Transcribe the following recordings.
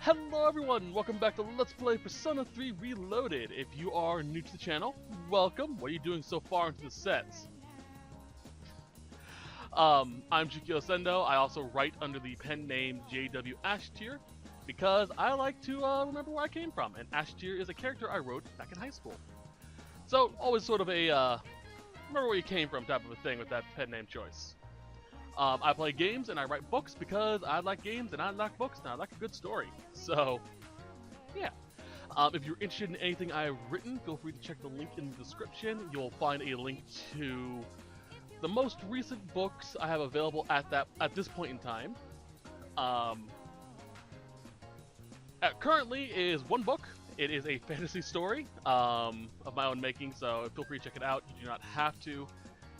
Hello everyone, welcome back to Let's Play Persona 3 Reloaded. If you are new to the channel, welcome. What are you doing so far into the sets? I'm Shikyo Sendo. I also write under the pen name JW Ashtier because I like to remember where I came from, and Ashtier is a character I wrote back in high school. So, always sort of a remember where you came from type of a thing with that pen name choice. I play games and I write books because I like games and I like books and I like a good story. So, yeah. If you're interested in anything I've written, feel free to check the link in the description. You'll find a link to the most recent books I have available at this point in time. Currently is one book. It is a fantasy story of my own making, so feel free to check it out. You do not have to.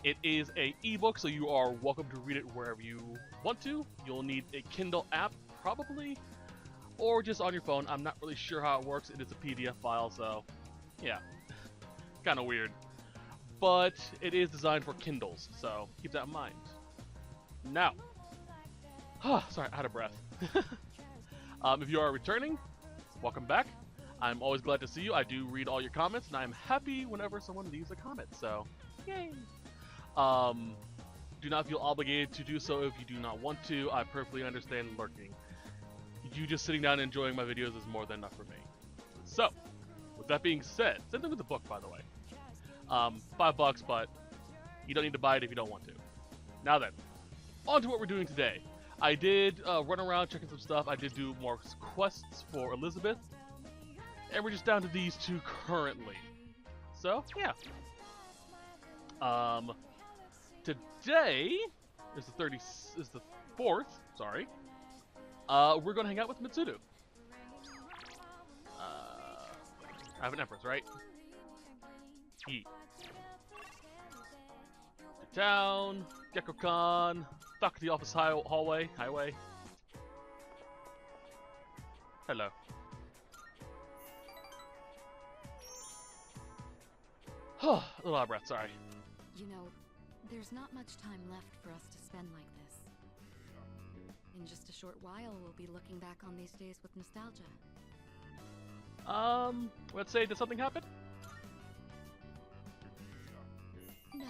It is an ebook, so you are welcome to read it wherever you want to. You'll need a Kindle app, probably, or just on your phone. I'm not really sure how it works. It is a PDF file, so yeah, kind of weird. But it is designed for Kindles, so keep that in mind. Now, sorry, out of breath. If you are returning, welcome back. I'm always glad to see you. I do read all your comments, and I'm happy whenever someone leaves a comment, so yay! Do not feel obligated to do so if you do not want to. I perfectly understand lurking. You just sitting down and enjoying my videos is more than enough for me. So, with that being said, same thing with the book, by the way. $5, but you don't need to buy it if you don't want to. Now then, on to what we're doing today. I did run around checking some stuff. I did do more quests for Elizabeth. And we're just down to these two currently. So, yeah. Today is the 4th, sorry. We're gonna hang out with Mitsudo. I have an Empress, right? Eat. To town, Gekkokaun, faculty office highway. Hello. A little out of breath, sorry. You know, there's not much time left for us to spend like this. In just a short while, we'll be looking back on these days with nostalgia. Let's say, did something happen? No,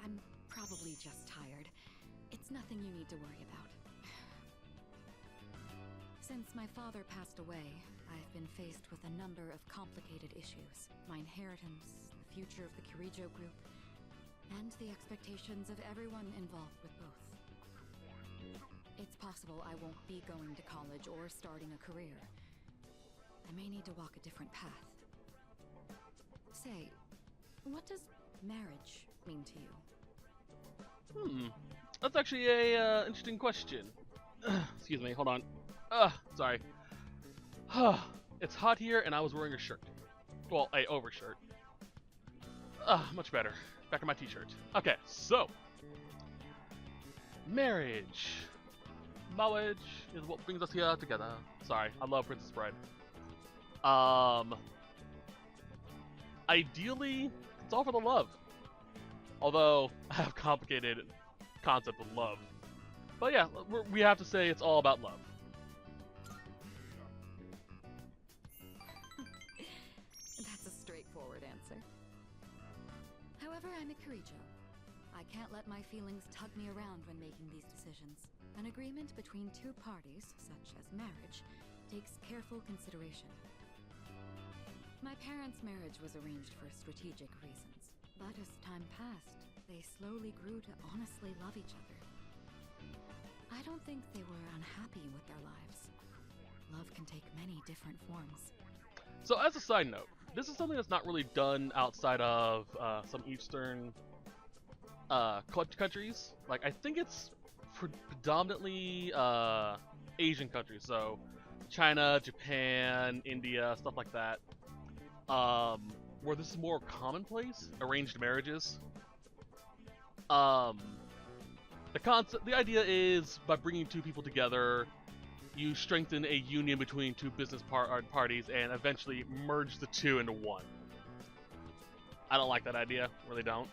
I'm probably just tired. It's nothing you need to worry about. Since my father passed away, I've been faced with a number of complicated issues. My inheritance, the future of the Kirijo group, and the expectations of everyone involved with both. It's possible I won't be going to college or starting a career. I may need to walk a different path. Say, what does marriage mean to you? That's actually a interesting question. Excuse me, hold on. Sorry. It's hot here and I was wearing a shirt. Well, a overshirt. Much better. Back in my t-shirt. Okay, so. Marriage. Marriage is what brings us here together. Sorry, I love Princess Bride. Ideally, it's all for the love. Although, I have a complicated concept with love. But yeah, we have to say it's all about love. That's a straightforward answer. However, I'm a Kirijo. I can't let my feelings tug me around when making these decisions. An agreement between two parties, such as marriage, takes careful consideration. My parents' marriage was arranged for strategic reasons, but as time passed, they slowly grew to honestly love each other. I don't think they were unhappy with their lives. Love can take many different forms. So as a side note, this is something that's not really done outside of some Eastern countries. Like, I think it's predominantly Asian countries, so China, Japan, India, stuff like that. Where this is more commonplace, arranged marriages. The idea is by bringing two people together, you strengthen a union between two business parties and eventually merge the two into one. I don't like that idea, really don't.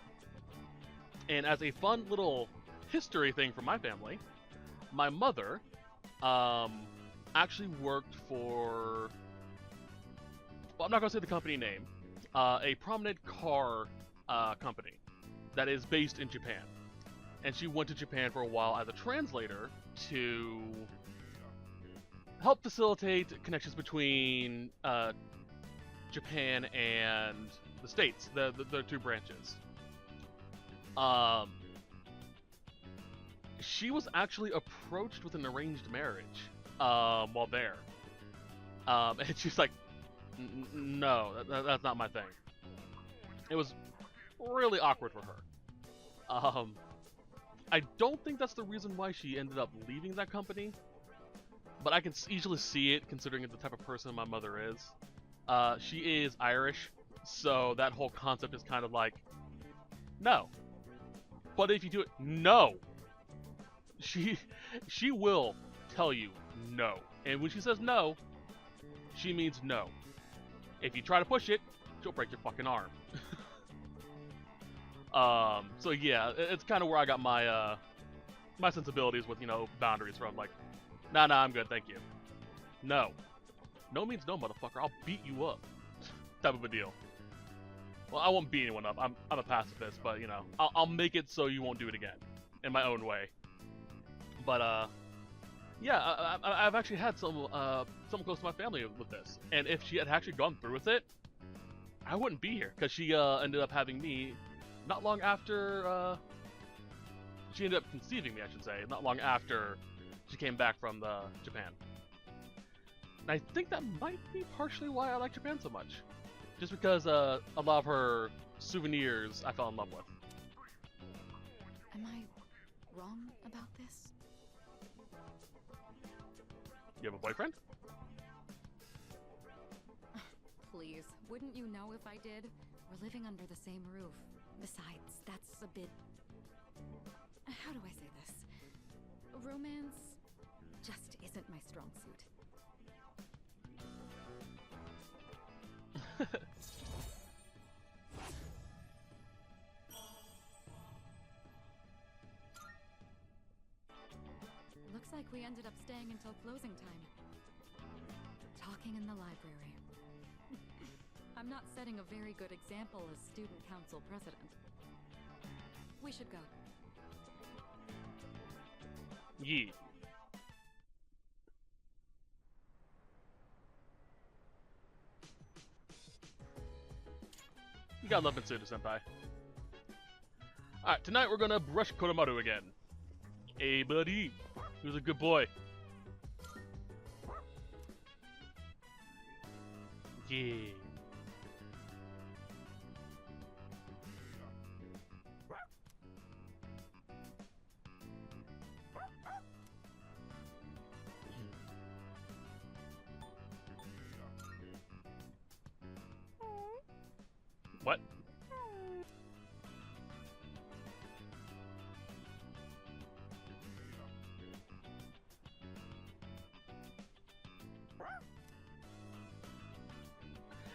And as a fun little history thing for my family, my mother actually worked for, well, I'm not going to say the company name, a prominent car company that is based in Japan. And she went to Japan for a while as a translator to help facilitate connections between Japan and the States, the two branches. She was actually approached with an arranged marriage while there. And she's like, no, that's not my thing. It was really awkward for her. I don't think that's the reason why she ended up leaving that company, but I can easily see it considering the type of person my mother is. She is Irish, so that whole concept is kind of like, no. But if you do it, no. She will tell you no. And when she says no, she means no. If you try to push it, she'll break your fucking arm. So yeah, it's kind of where I got my my sensibilities with, you know, boundaries from. Like, nah, I'm good, thank you. No. No means no, motherfucker. I'll beat you up. Type of a deal. Well, I won't beat anyone up. I'm a pacifist, but, you know, I'll make it so you won't do it again. In my own way. But, yeah, I've actually had someone close to my family with this. And if she had actually gone through with it, I wouldn't be here. Because she ended up having me not long after, she ended up conceiving me, I should say. Not long after she came back from Japan. And I think that might be partially why I like Japan so much. Just because a lot of her souvenirs I fell in love with. Am I wrong about this? You have a boyfriend? Please, wouldn't you know if I did? We're living under the same roof. Besides, that's a bit... How do I say this? Romance just isn't my strong suit. Looks like we ended up staying until closing time. Talking in the library. I'm not setting a very good example as student council president. We should go. Yee. You gotta love Mitsuda senpai. Alright, tonight we're gonna brush Koromaru again. Hey buddy, he was a good boy. Yeah. What?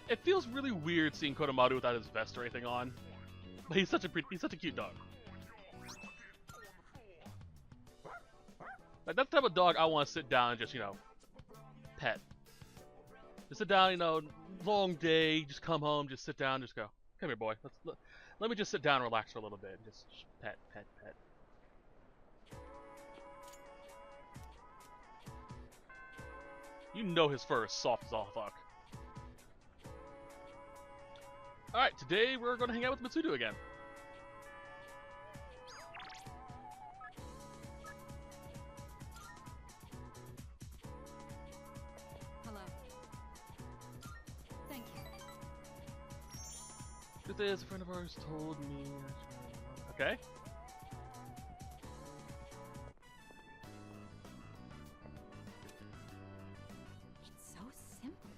It feels really weird seeing Koromaru without his vest or anything on. But he's such a cute dog. Like, that's the type of dog I want to sit down and just, you know, pet. Just sit down, you know, long day, just come home, just sit down, just go, come here, boy. Let me just sit down and relax for a little bit, and just pet. You know his fur is soft as all fuck. Alright, today we're going to hang out with Mitsuda again. Hello. Thank you. Today, as a friend of ours told me... Okay. It's so simple.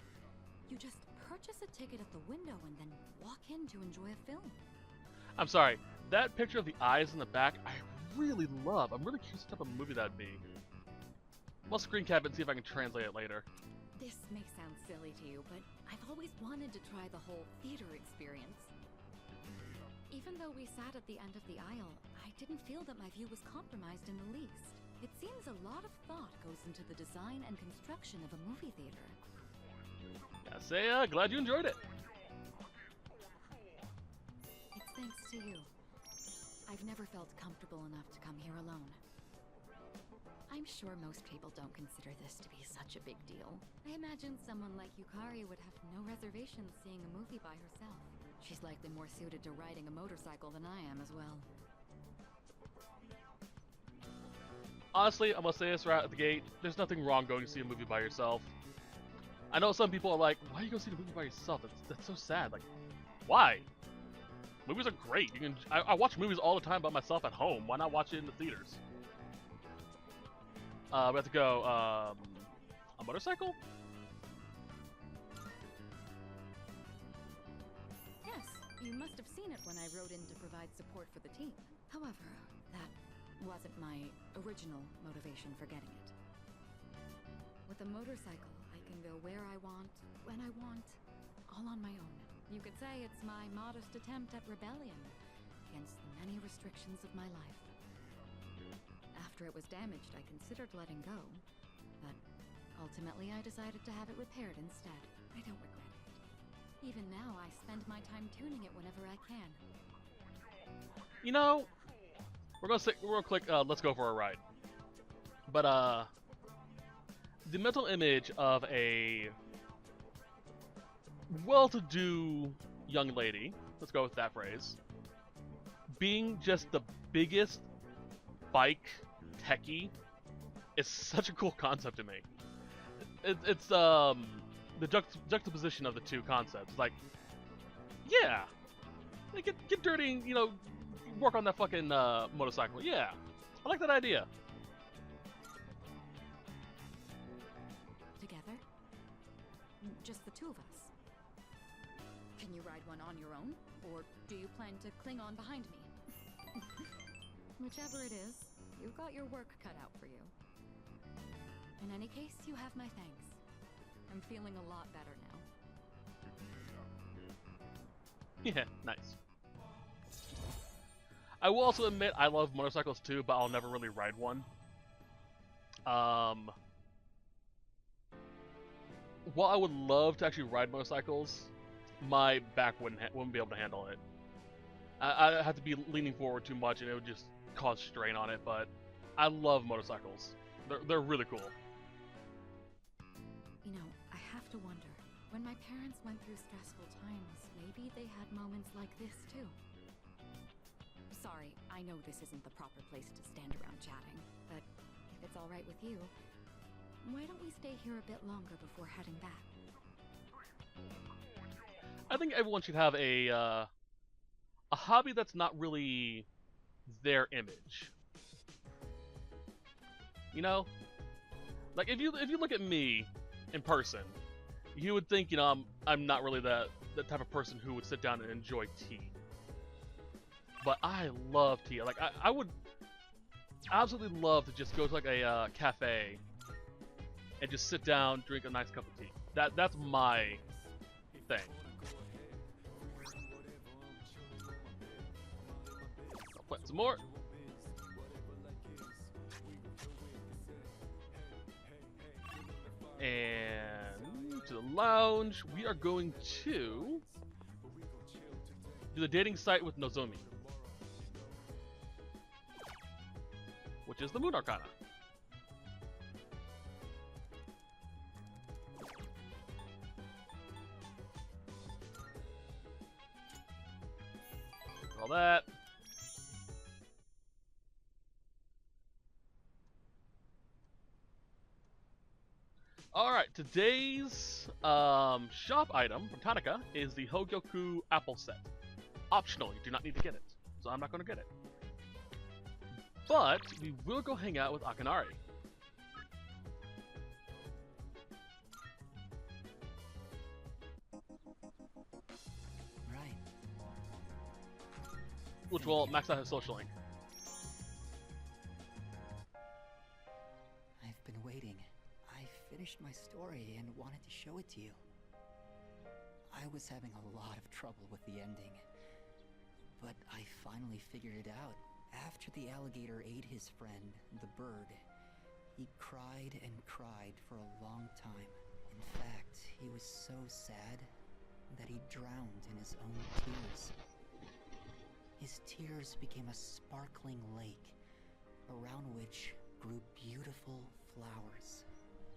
You just purchase a ticket at the window and then walk in to enjoy a film. I'm sorry, that picture of the eyes in the back, I really love. I'm really curious what type of movie that'd be. I'll screen cap it and see if I can translate it later. This may sound silly to you, but I've always wanted to try the whole theater experience. Even though we sat at the end of the aisle, I didn't feel that my view was compromised in the least. It seems a lot of thought goes into the design and construction of a movie theater. Yeah, say, glad you enjoyed it. It's thanks to you. I've never felt comfortable enough to come here alone. I'm sure most people don't consider this to be such a big deal. I imagine someone like Yukari would have no reservations seeing a movie by herself. She's likely more suited to riding a motorcycle than I am as well. Honestly, I must say this right at the gate. There's nothing wrong going to see a movie by yourself. I know some people are like, why are you going to see the movie by yourself? That's so sad. Like, why? Movies are great. I watch movies all the time by myself at home. Why not watch it in the theaters? We have to go, a motorcycle? Yes, you must have seen it when I rode in to provide support for the team. However, that wasn't my original motivation for getting it. With a motorcycle, I can go where I want, when I want, all on my own. You could say it's my modest attempt at rebellion against the many restrictions of my life. After it was damaged, I considered letting go, but ultimately I decided to have it repaired instead. I don't regret it. Even now, I spend my time tuning it whenever I can. You know, we're gonna click, let's go for a ride. But, the mental image of a well-to-do young lady, let's go with that phrase, being just the biggest bike techie is such a cool concept to me. It's the juxtaposition of the two concepts. Like, yeah, like get dirty, you know, work on that fucking motorcycle. Yeah, I like that idea. Together? Just the two of us? Can you ride one on your own? Or do you plan to cling on behind me? Whichever it is, you've got your work cut out for you. In any case, you have my thanks. I'm feeling a lot better now. Yeah, nice. I will also admit I love motorcycles too, but I'll never really ride one. While I would love to actually ride motorcycles, my back wouldn't be able to handle it. I'd have to be leaning forward too much, and it would just cause strain on it. But I love motorcycles; they're really cool. You know, I have to wonder, when my parents went through stressful times, maybe they had moments like this too. Sorry, I know this isn't the proper place to stand around chatting, but if it's all right with you, why don't we stay here a bit longer before heading back? I think everyone should have a hobby that's not really their image. You know, like if you look at me in person, you would think, you know, I'm not really the type of person who would sit down and enjoy tea. But I love tea. Like I would absolutely love to just go to like a cafe and just sit down, drink a nice cup of tea. That's my thing. I'll plant some more. And to the lounge, we are going to do the dating site with Nozomi, which is the Moon Arcana. All that. Alright, today's shop item from Tanaka is the Hogyoku Apple Set. Optional, you do not need to get it, so I'm not going to get it. But we will go hang out with Akanari. Right. Which will max out his social link. I've been waiting. I finished my story and wanted to show it to you. I was having a lot of trouble with the ending, but I finally figured it out. After the alligator ate his friend, the bird, He cried and cried for a long time. In fact, he was so sad that he drowned in his own tears. His tears became a sparkling lake, around which grew beautiful flowers,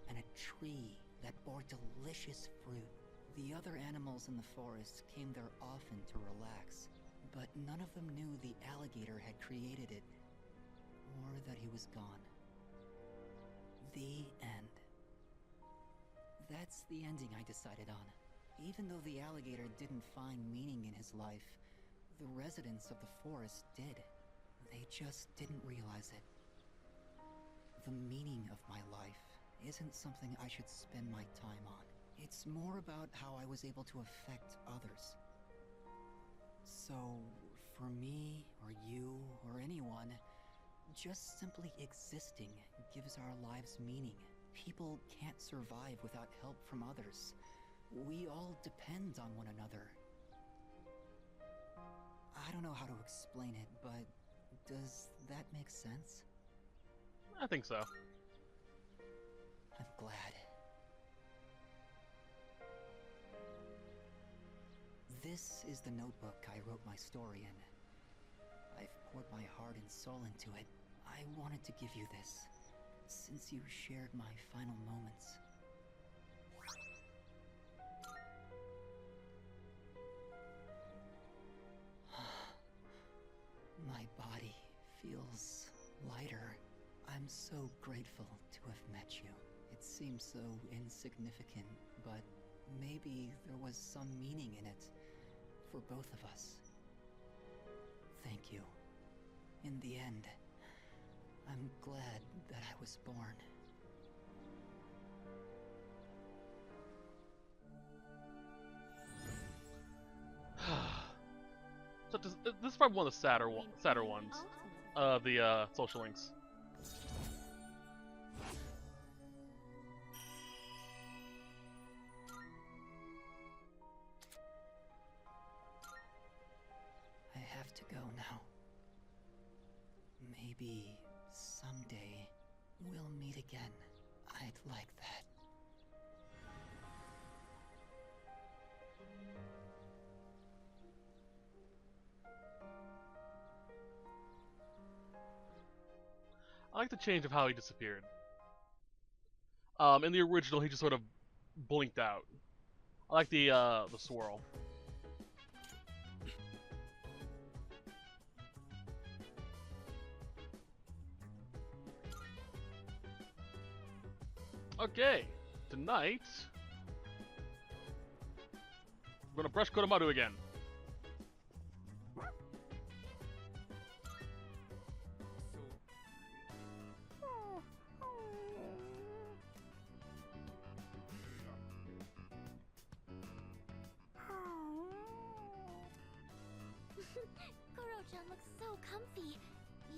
and a tree that bore delicious fruit. The other animals in the forest came there often to relax, but none of them knew the alligator had created it, or that he was gone. The end. That's the ending I decided on. Even though the alligator didn't find meaning in his life, the residents of the forest did. They just didn't realize it. The meaning of my life isn't something I should spend my time on. It's more about how I was able to affect others. So, for me, or you, or anyone, just simply existing gives our lives meaning. People can't survive without help from others. We all depend on one another. I don't know how to explain it, but does that make sense? I think so. I'm glad. This is the notebook I wrote my story in. I've poured my heart and soul into it. I wanted to give you this, since you shared my final moments. My body feels lighter. I'm so grateful to have met you. It seems so insignificant, but maybe there was some meaning in it for both of us. Thank you. In the end, I'm glad that I was born. So this is probably one of the sadder ones. The social links. I have to go now. Maybe someday we'll meet again. I'd like that. I like the change of how he disappeared. In the original, he just sort of blinked out. I like the swirl. Okay, tonight we're gonna brush Kodomaru again. Kuro-chan looks so comfy.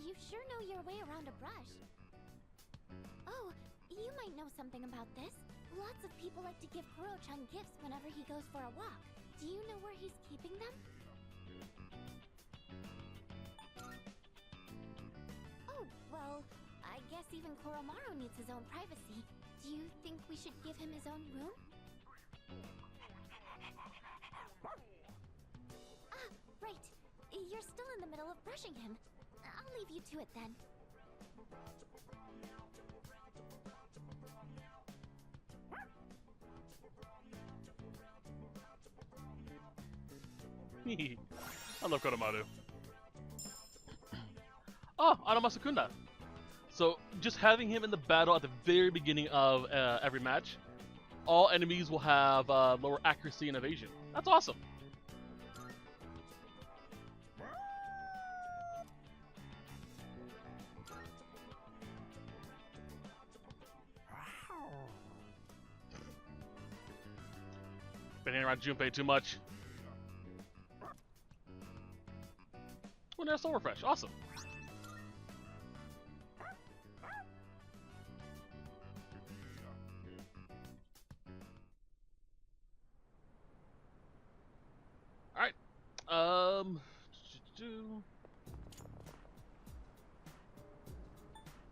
You sure know your way around a brush. Oh, you might know something about this. Lots of people like to give Kuro-chan gifts whenever he goes for a walk. Do you know where he's keeping them? Oh, well, I guess even Koromaru needs his own privacy. Do you think we should give him his own room? Ah, right. You're still in the middle of brushing him. I'll leave you to it then. I love Kodomaru. Oh, Anamasakunda. So, just having him in the battle at the very beginning of every match, all enemies will have lower accuracy and evasion. That's awesome. Been hanging around Junpei too much. Oh, there's Soul Refresh. Awesome. Alright.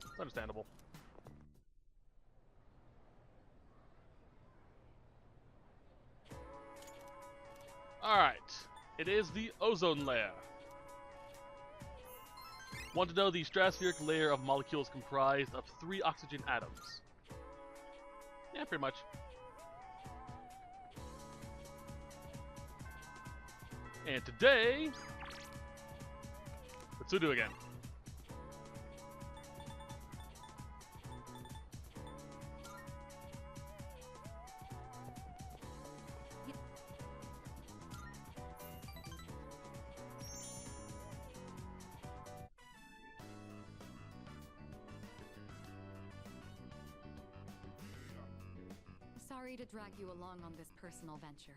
It's understandable. Alright. It is the ozone layer. Want to know the stratospheric layer of molecules comprised of 3 oxygen atoms? Yeah, pretty much. And today, let's do again. Sorry to drag you along on this personal venture.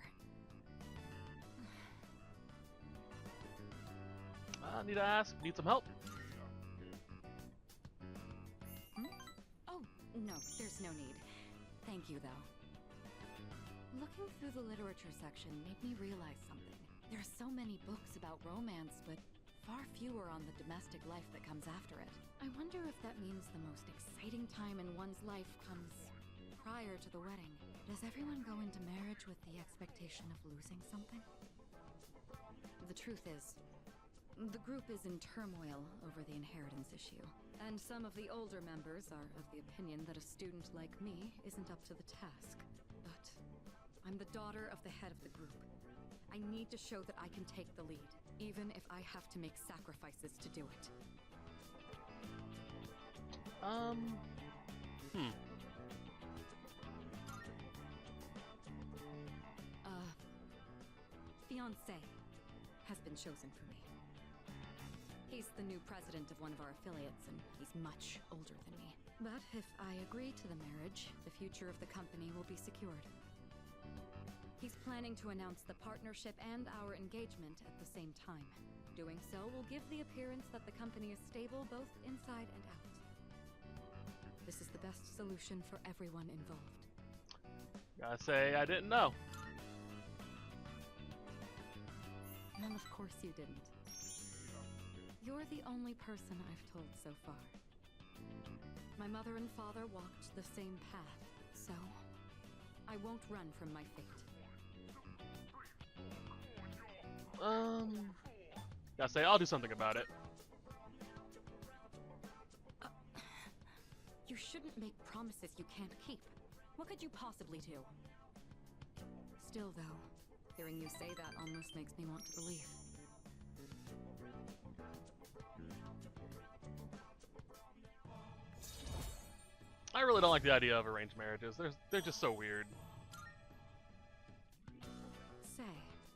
Need to ask, need some help? Oh, no, there's no need. Thank you, though. Looking through the literature section made me realize something. There are so many books about romance, but far fewer on the domestic life that comes after it. I wonder if that means the most exciting time in one's life comes prior to the wedding. Does everyone go into marriage with the expectation of losing something? The truth is, the group is in turmoil over the inheritance issue, and some of the older members are of the opinion that a student like me isn't up to the task. But I'm the daughter of the head of the group. I need to show that I can take the lead, even if I have to make sacrifices to do it. Fiancé has been chosen for me. He's the new president of one of our affiliates, and he's much older than me. But if I agree to the marriage, the future of the company will be secured. He's planning to announce the partnership and our engagement at the same time. Doing so will give the appearance that the company is stable both inside and out. This is the best solution for everyone involved. Gotta say, I didn't know. Well, of course you didn't. You're the only person I've told so far. My mother and father walked the same path, so I won't run from my fate. Gotta say, I'll do something about it. You shouldn't make promises you can't keep. What could you possibly do? Still, though, hearing you say that almost makes me want to believe. I really don't like the idea of arranged marriages. They're just so weird. Say,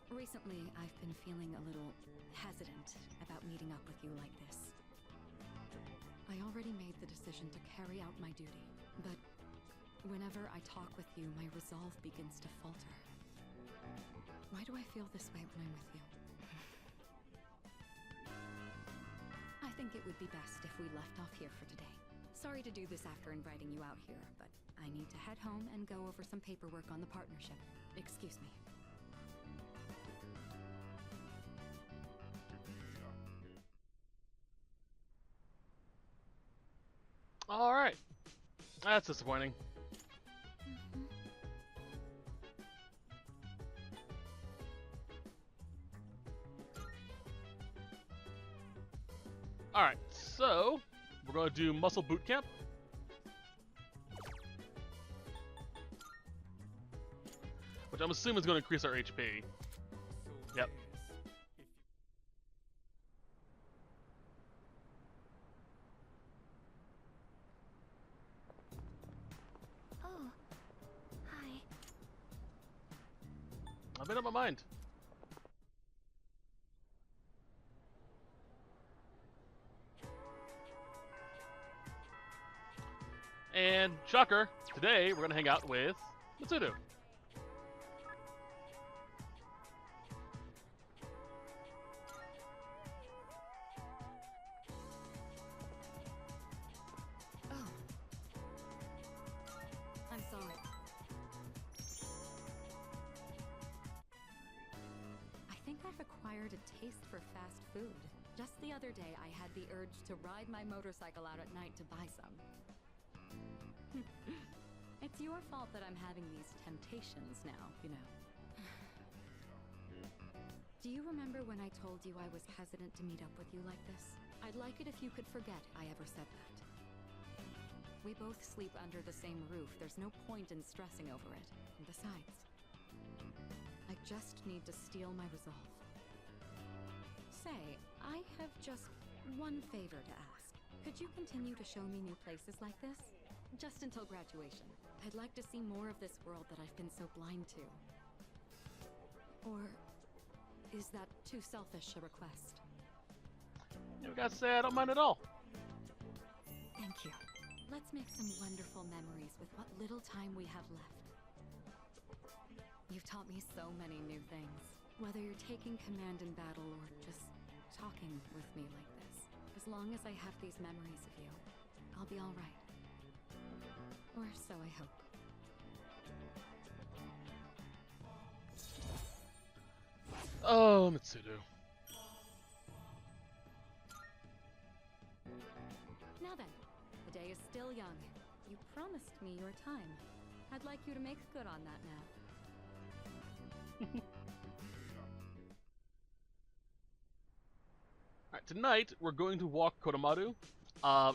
recently I've been feeling a little hesitant about meeting up with you like this. I already made the decision to carry out my duty, but whenever I talk with you, my resolve begins to falter. Why do I feel this way when I'm with you? I think it would be best if we left off here for today. Sorry to do this after inviting you out here, but I need to head home and go over some paperwork on the partnership. Excuse me. Alright. That's disappointing. Alright, so we're going to do muscle boot camp. Which I'm assuming is going to increase our HP. Yep. Oh, hi. I've been on my mind. And shocker, today we're gonna hang out with Mitsudo. Oh. I'm sorry. I think I've acquired a taste for fast food. Just the other day, I had the urge to ride my motorcycle out at night to buy some. It's your fault that I'm having these temptations now, you know. Do you remember when I told you I was hesitant to meet up with you like this? I'd like it if you could forget I ever said that. We both sleep under the same roof. There's no point in stressing over it. And besides, I just need to steel my resolve. Say, I have just one favor to ask. Could you continue to show me new places like this? Just until graduation. I'd like to see more of this world that I've been so blind to. Or is that too selfish a request? You gotta say I don't mind at all. Thank you. Let's make some wonderful memories with what little time we have left. You've taught me so many new things. Whether you're taking command in battle or just talking with me like this. As long as I have these memories of you, I'll be all right. Or so I hope. Oh, Mitsudo. Now then, the day is still young. You promised me your time. I'd like you to make good on that now. Alright, tonight we're going to walk Kodomaru.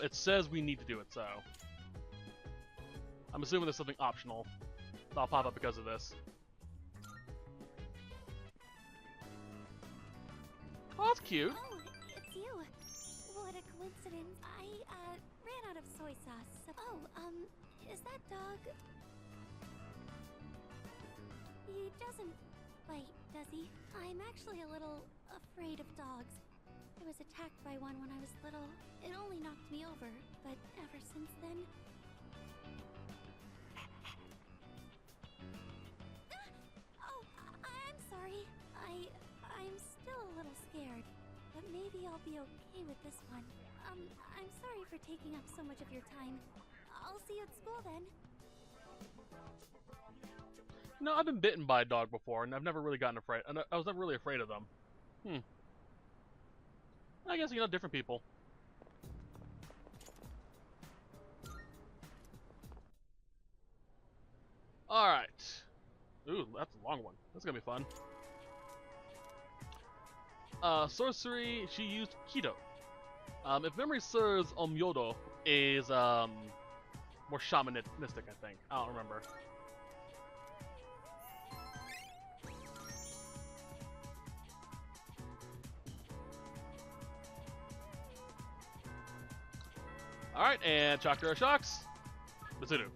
It says we need to do it, so I'm assuming there's something optional that'll pop up because of this. Oh, that's cute. Oh, it's you. What a coincidence. I, ran out of soy sauce. Oh, is that dog... He doesn't bite, does he? I'm actually a little afraid of dogs. I was attacked by one when I was little. It only knocked me over, but ever since then... Oh, I'm sorry. I'm still a little scared, but maybe I'll be okay with this one. I'm sorry for taking up so much of your time. I'll see you at school then. No, I've been bitten by a dog before, and I've never really gotten afraid. I was never really afraid of them. I guess, different people. Alright. Ooh, that's a long one. That's gonna be fun. Sorcery, she used Kido. If memory serves, Omyodo is, more shamanistic, I think. I don't remember. Alright, and Chakra Shocks. Mitsudo.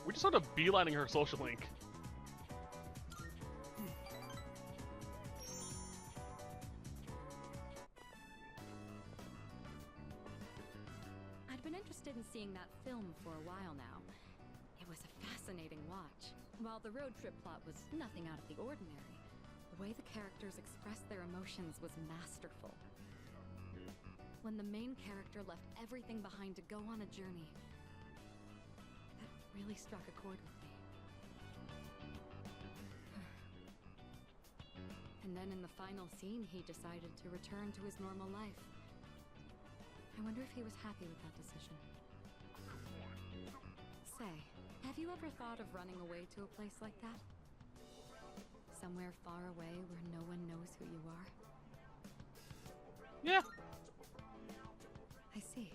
We just started beelining her social link. I'd been interested in seeing that film for a while now. It was a fascinating watch. While the road trip plot was nothing out of the ordinary, the way the characters expressed their emotions was masterful. When the main character left everything behind to go on a journey, that really struck a chord with me. And then in the final scene, he decided to return to his normal life. I wonder if he was happy with that decision. Say, have you ever thought of running away to a place like that? Somewhere far away where no one knows who you are? Yeah. I see.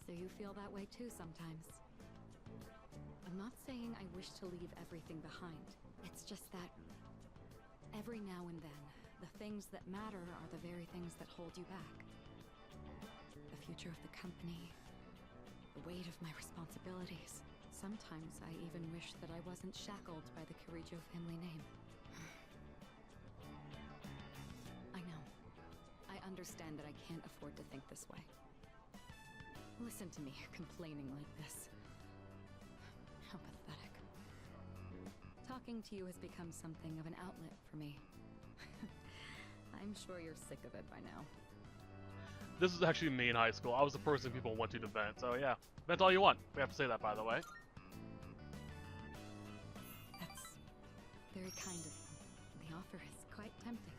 So you feel that way too sometimes. I'm not saying I wish to leave everything behind. It's just that every now and then, the things that matter are the very things that hold you back. The future of the company, the weight of my responsibilities. Sometimes I even wish that I wasn't shackled by the Kirijo family name. I know. I understand that I can't afford to think this way. Listen to me complaining like this. How pathetic. Talking to you has become something of an outlet for me. I'm sure you're sick of it by now. This is actually me in high school. I was the person people went to vent, so yeah. Vent all you want. We have to say that, by the way. That's very kind of you. The offer is quite tempting.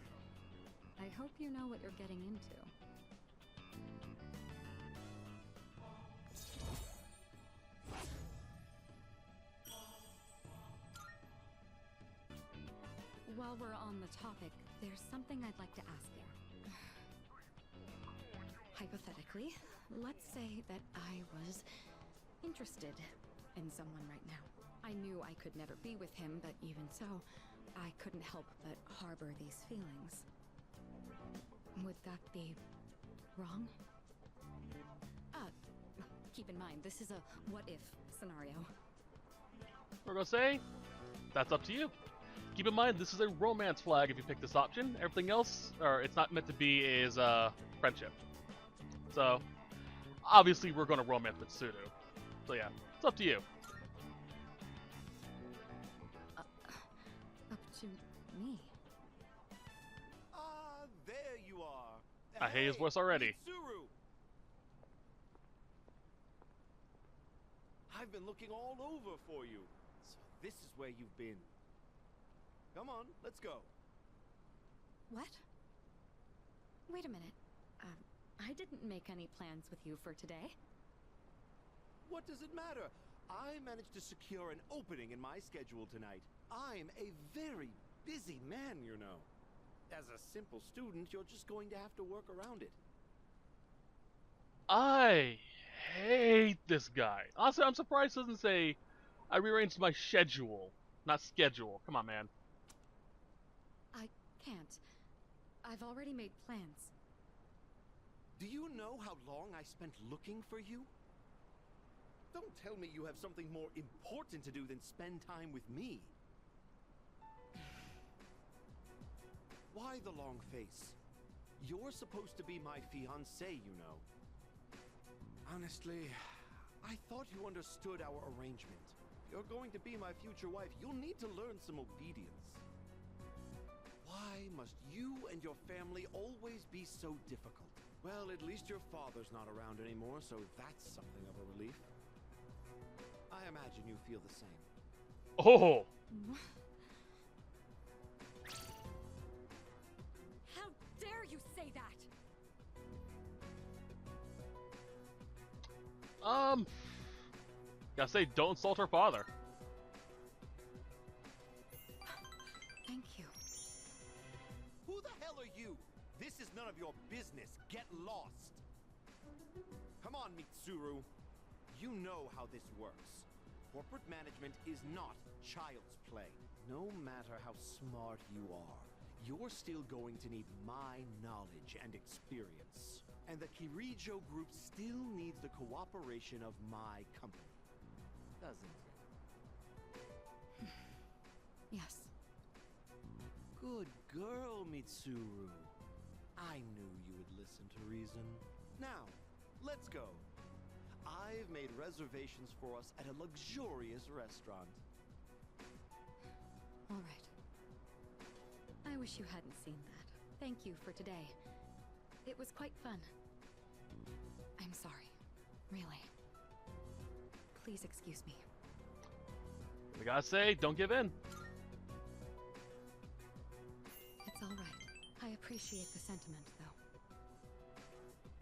I hope you know what you're getting into. while we're on the topic, there's something I'd like to ask you. Hypothetically, let's say that I was interested in someone right now. I knew I could never be with him, but even so, I couldn't help but harbor these feelings. Would that be wrong? Keep in mind, this is a what-if scenario. We're gonna say, that's up to you. Keep in mind, this is a romance flag if you pick this option. Everything else, or it's not meant to be, is friendship. So, obviously we're gonna romance with Sudo. So yeah, it's up to you. Up to me? Ah, there you are. I hate his voice already. Mitsuru! I've been looking all over for you. So this is where you've been. Come on, let's go. What? Wait a minute. I didn't make any plans with you for today. What does it matter? I managed to secure an opening in my schedule tonight. I'm a very busy man, you know. As a simple student, you're just going to have to work around it. I hate this guy. Honestly, I'm surprised he doesn't say, I rearranged my schedule, not schedule. Come on, man. I can't. I've already made plans. Do you know how long I spent looking for you? Don't tell me you have something more important to do than spend time with me. Why the long face? You're supposed to be my fiancé, you know. Honestly, I thought you understood our arrangement. You're going to be my future wife. You'll need to learn some obedience. Why must you and your family always be so difficult? Well, at least your father's not around anymore, so that's something of a relief. I imagine you feel the same. Oh! How dare you say that? Gotta say, don't insult her father. Thank you. Who the hell are you? This is none of your business. Get lost. Come on, Mitsuru. You know how this works. Corporate management is not child's play. No matter how smart you are, you're still going to need my knowledge and experience. And the Kirijo group still needs the cooperation of my company. Doesn't it? Yes. Good girl, Mitsuru. I knew you would listen to reason. Now, let's go. I've made reservations for us at a luxurious restaurant. All right. I wish you hadn't seen that. Thank you for today. It was quite fun. I'm sorry. Really. Please excuse me. We gotta say, don't give in. It's all right. I appreciate the sentiment, though.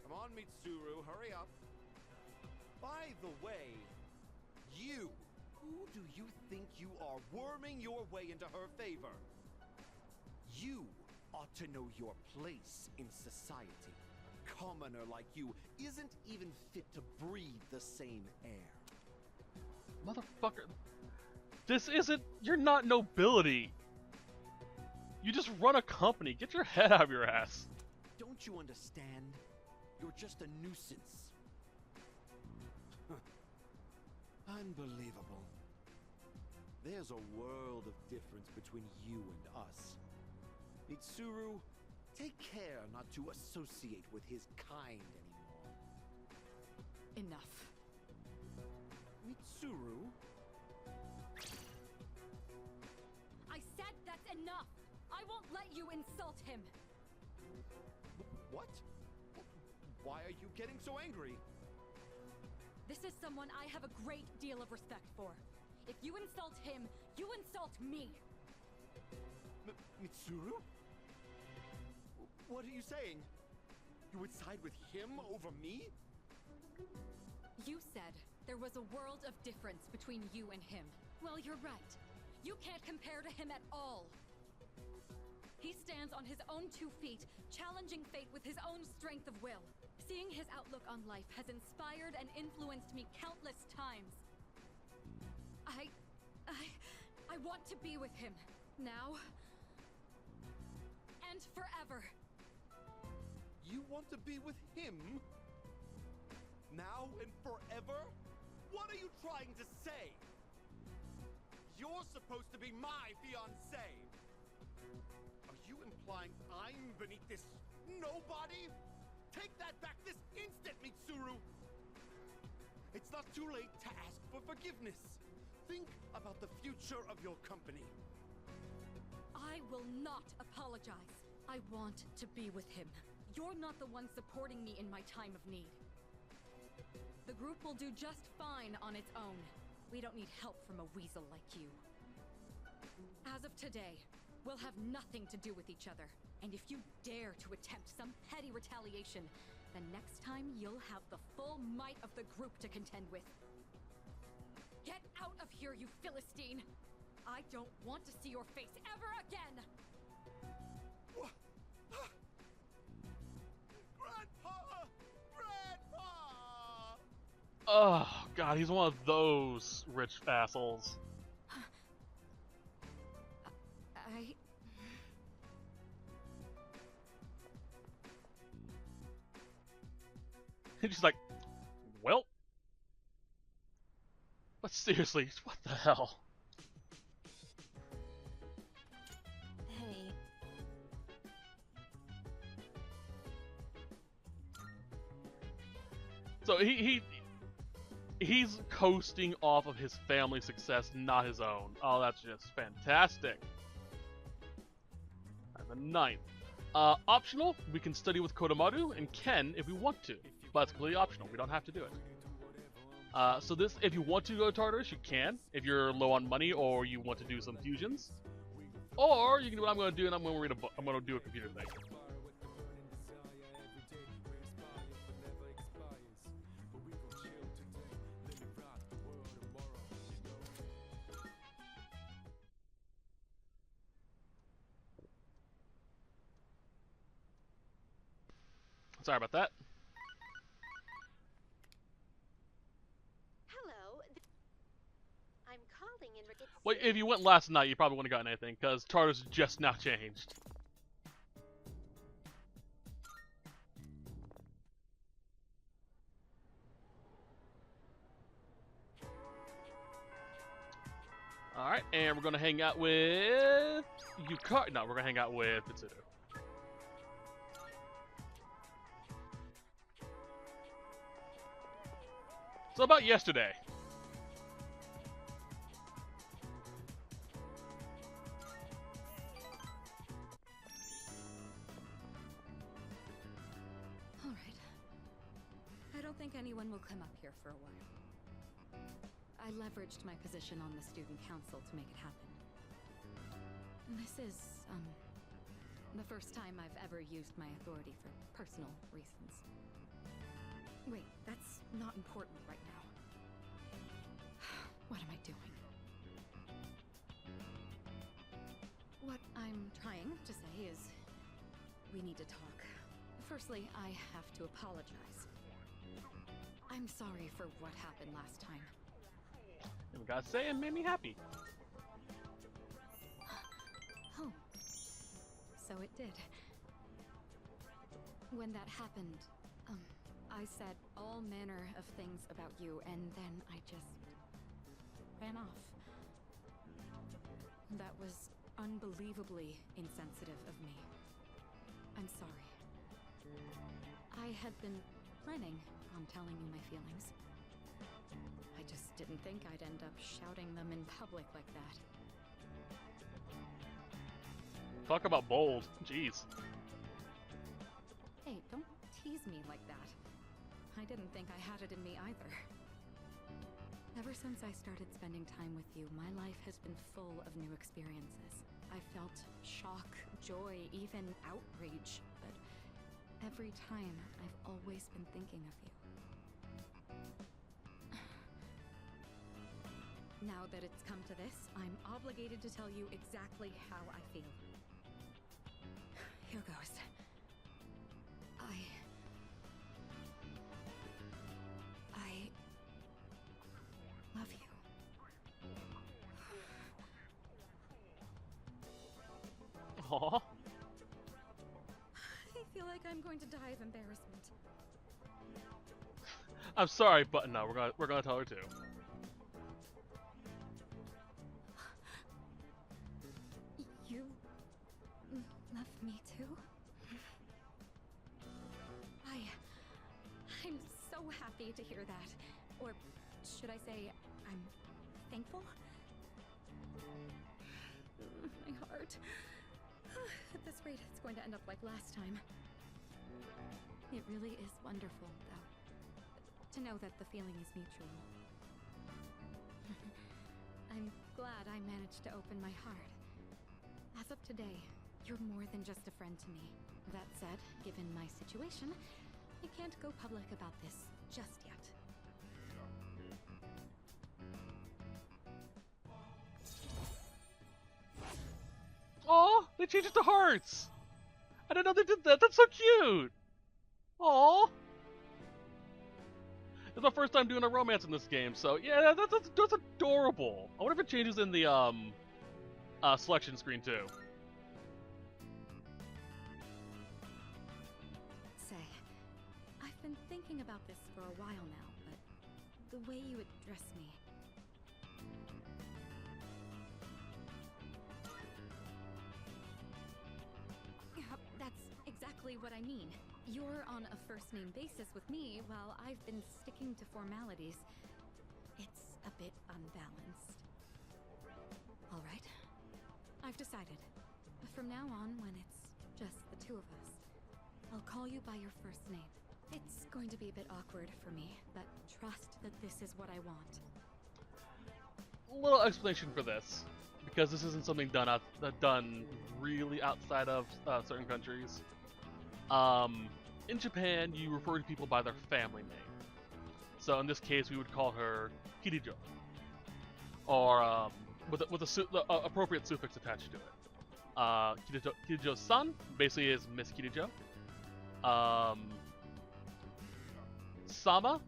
Come on, Mitsuru, hurry up. By the way, you, who do you think you are, worming your way into her favor? You ought to know your place in society. A commoner like you isn't even fit to breathe the same air. Motherfucker. This isn't... You're not nobility. You just run a company. Get your head out of your ass. Don't you understand? You're just a nuisance. Unbelievable. There's a world of difference between you and us. Mitsuru, take care not to associate with his kind anymore. Enough. Mitsuru? I said that's enough! I won't let you insult him! What? Why are you getting so angry? This is someone I have a great deal of respect for. If you insult him, you insult me! Mitsuru? What are you saying? You would side with him over me? You said there was a world of difference between you and him. Well, you're right. You can't compare to him at all. He stands on his own 2 feet, challenging fate with his own strength of will. Seeing his outlook on life has inspired and influenced me countless times. I want to be with him, now and forever. You want to be with him? Now and forever? What are you trying to say? You're supposed to be my fiancé. Are you implying I'm beneath this nobody? Take that back this instant, Mitsuru! It's not too late to ask for forgiveness. Think about the future of your company. I will not apologize. I want to be with him. You're not the one supporting me in my time of need. The group will do just fine on its own. We don't need help from a weasel like you. As of today, we'll have nothing to do with each other. And if you dare to attempt some petty retaliation, then next time you'll have the full might of the group to contend with. Get out of here, you Philistine! I don't want to see your face ever again! Grandpa! Grandpa! Oh, God, he's one of those rich assholes. He's just like, well. But seriously, what the hell? Hey. So he's coasting off of his family's success, not his own. Oh, that's just fantastic. And the 9th. Optional, we can study with Kodomaru and Ken if we want to. But it's completely optional, we don't have to do it. So this, if you want to go to Tartarus, you can. If you're low on money or you want to do some fusions. Or you can do what I'm going to do and I'm going to read a book. I'm going to do a computer thing. Sorry about that. Hello. I'm calling in. Well, if you went last night, you probably wouldn't have gotten anything, because Tartarus just now changed. Alright, and we're going to hang out with Yukari. No, we're going to hang out with Mitsuru. So about yesterday. All right. I don't think anyone will come up here for a while. I leveraged my position on the student council to make it happen. This is, the first time I've ever used my authority for personal reasons. Wait, that's not important right now. What am I doing? What I'm trying to say is, we need to talk. Firstly, I have to apologize. I'm sorry for what happened last time. And we gotta say, it made me happy. Oh, so it did. When that happened, I said all manner of things about you, and then I just ran off. That was unbelievably insensitive of me. I'm sorry. I had been planning on telling you my feelings. I just didn't think I'd end up shouting them in public like that. Talk about bold. Jeez. Hey, don't tease me like that. I didn't think I had it in me either. Ever since I started spending time with you, my life has been full of new experiences. I felt shock, joy, even outrage, but every time I've always been thinking of you. Now that it's come to this, I'm obligated to tell you exactly how I feel. Here goes. I love you. Aw. I feel like I'm going to die of embarrassment. I'm sorry, but no, we're gonna tell her too. You love me too? I'm so happy to hear that. Or should I say, I'm thankful? My heart. At this rate, it's going to end up like last time. It really is wonderful, though, to know that the feeling is mutual. I'm glad I managed to open my heart. As of today, you're more than just a friend to me. That said, given my situation, I can't go public about this just yet. Aw, they changed it to hearts! I didn't know they did that. That's so cute! Aw! It's my first time doing a romance in this game, so yeah, that's adorable. I wonder if it changes in the selection screen too. Say, I've been thinking about this for a while now, but the way you address me... Yeah, that's exactly what I mean. You're on a first-name basis with me, while I've been sticking to formalities. It's a bit unbalanced. All right. I've decided. From now on, when it's just the two of us, I'll call you by your first name. It's going to be a bit awkward for me, but trust that this is what I want. A little explanation for this, because this isn't something done really outside of certain countries. In Japan, you refer to people by their family name. So in this case, we would call her Kirijo, or with the appropriate suffix attached to it. Kirijo-san basically is Miss Kirijo. Sama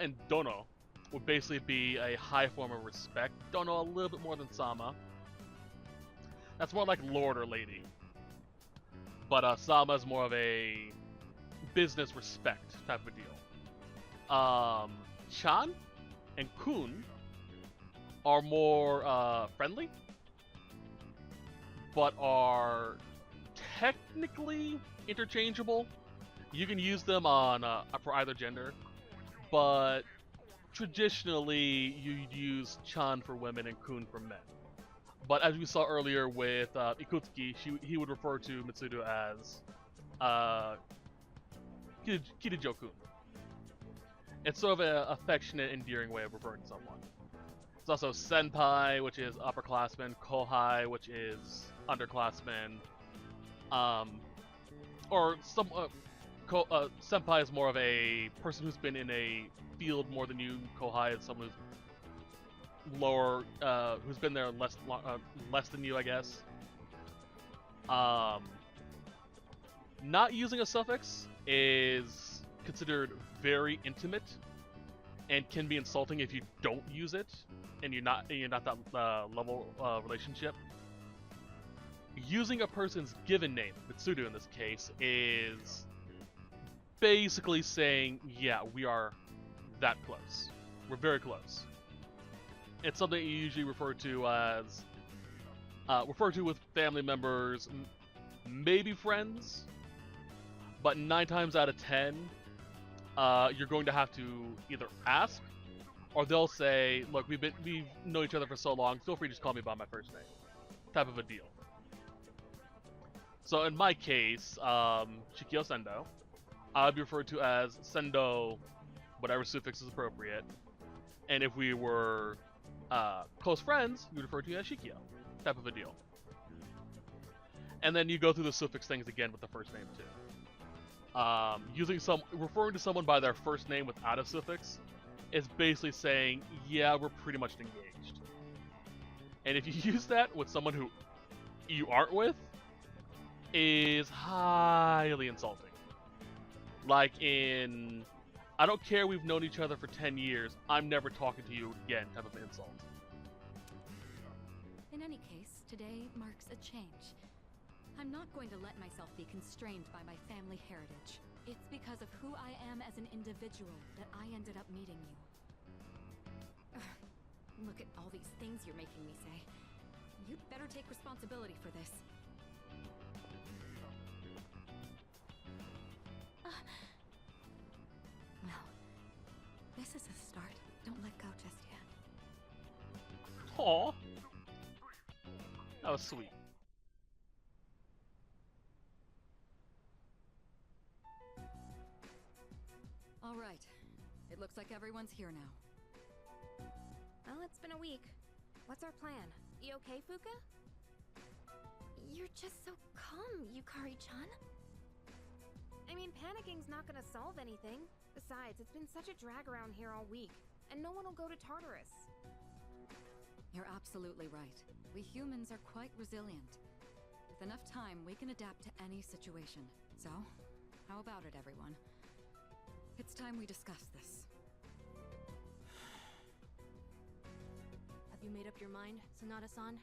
and Dono would basically be a high form of respect. Dono a little bit more than Sama. That's more like Lord or Lady. But Sama is more of a business respect type of deal. Chan and Kun are more friendly, but are technically interchangeable. You can use them on for either gender, but traditionally you'd use Chan for women and Kun for men. But as we saw earlier with Ikutsuki, he would refer to Mitsudo as Kirijo-kun. It's sort of an affectionate, endearing way of referring to someone. It's also senpai, which is upperclassman, kohai, which is underclassman. Senpai is more of a person who's been in a field more than you. Kohai is someone who's lower, who's been there less than you, I guess. Not using a suffix is considered very intimate and can be insulting if you don't use it and you're not that level relationship. Using a person's given name, Mitsudo in this case, is basically saying, yeah, we are that close. We're very close. It's something you usually refer to with family members, maybe friends, but 9 times out of 10, you're going to have to either ask, or they'll say, look, we've known each other for so long, feel free to just call me by my first name, type of a deal. So in my case, Shikyo Sendo, I'd be referred to as Sendo, whatever suffix is appropriate, and if we were close friends, you would refer to me as Shikyo, type of a deal. And then you go through the suffix things again with the first name too. Referring to someone by their first name without a suffix is basically saying, yeah, we're pretty much engaged. And if you use that with someone who you aren't with, is highly insulting. Like in, I don't care we've known each other for 10 years, I'm never talking to you again type of insult. In any case, today marks a change. I'm not going to let myself be constrained by my family heritage. It's because of who I am as an individual that I ended up meeting you. Ugh, look at all these things you're making me say. You'd better take responsibility for this. Well, this is a start. Don't let go just yet. Aww. That was sweet. All right. It looks like everyone's here now. Well, it's been a week. What's our plan? You okay, Fuka? You're just so calm, Yukari-chan. I mean, panicking's not gonna solve anything. Besides, it's been such a drag around here all week, and no one will go to Tartarus. You're absolutely right. We humans are quite resilient. With enough time, we can adapt to any situation. So, how about it, everyone? It's time we discuss this. Have you made up your mind, Sonata-san?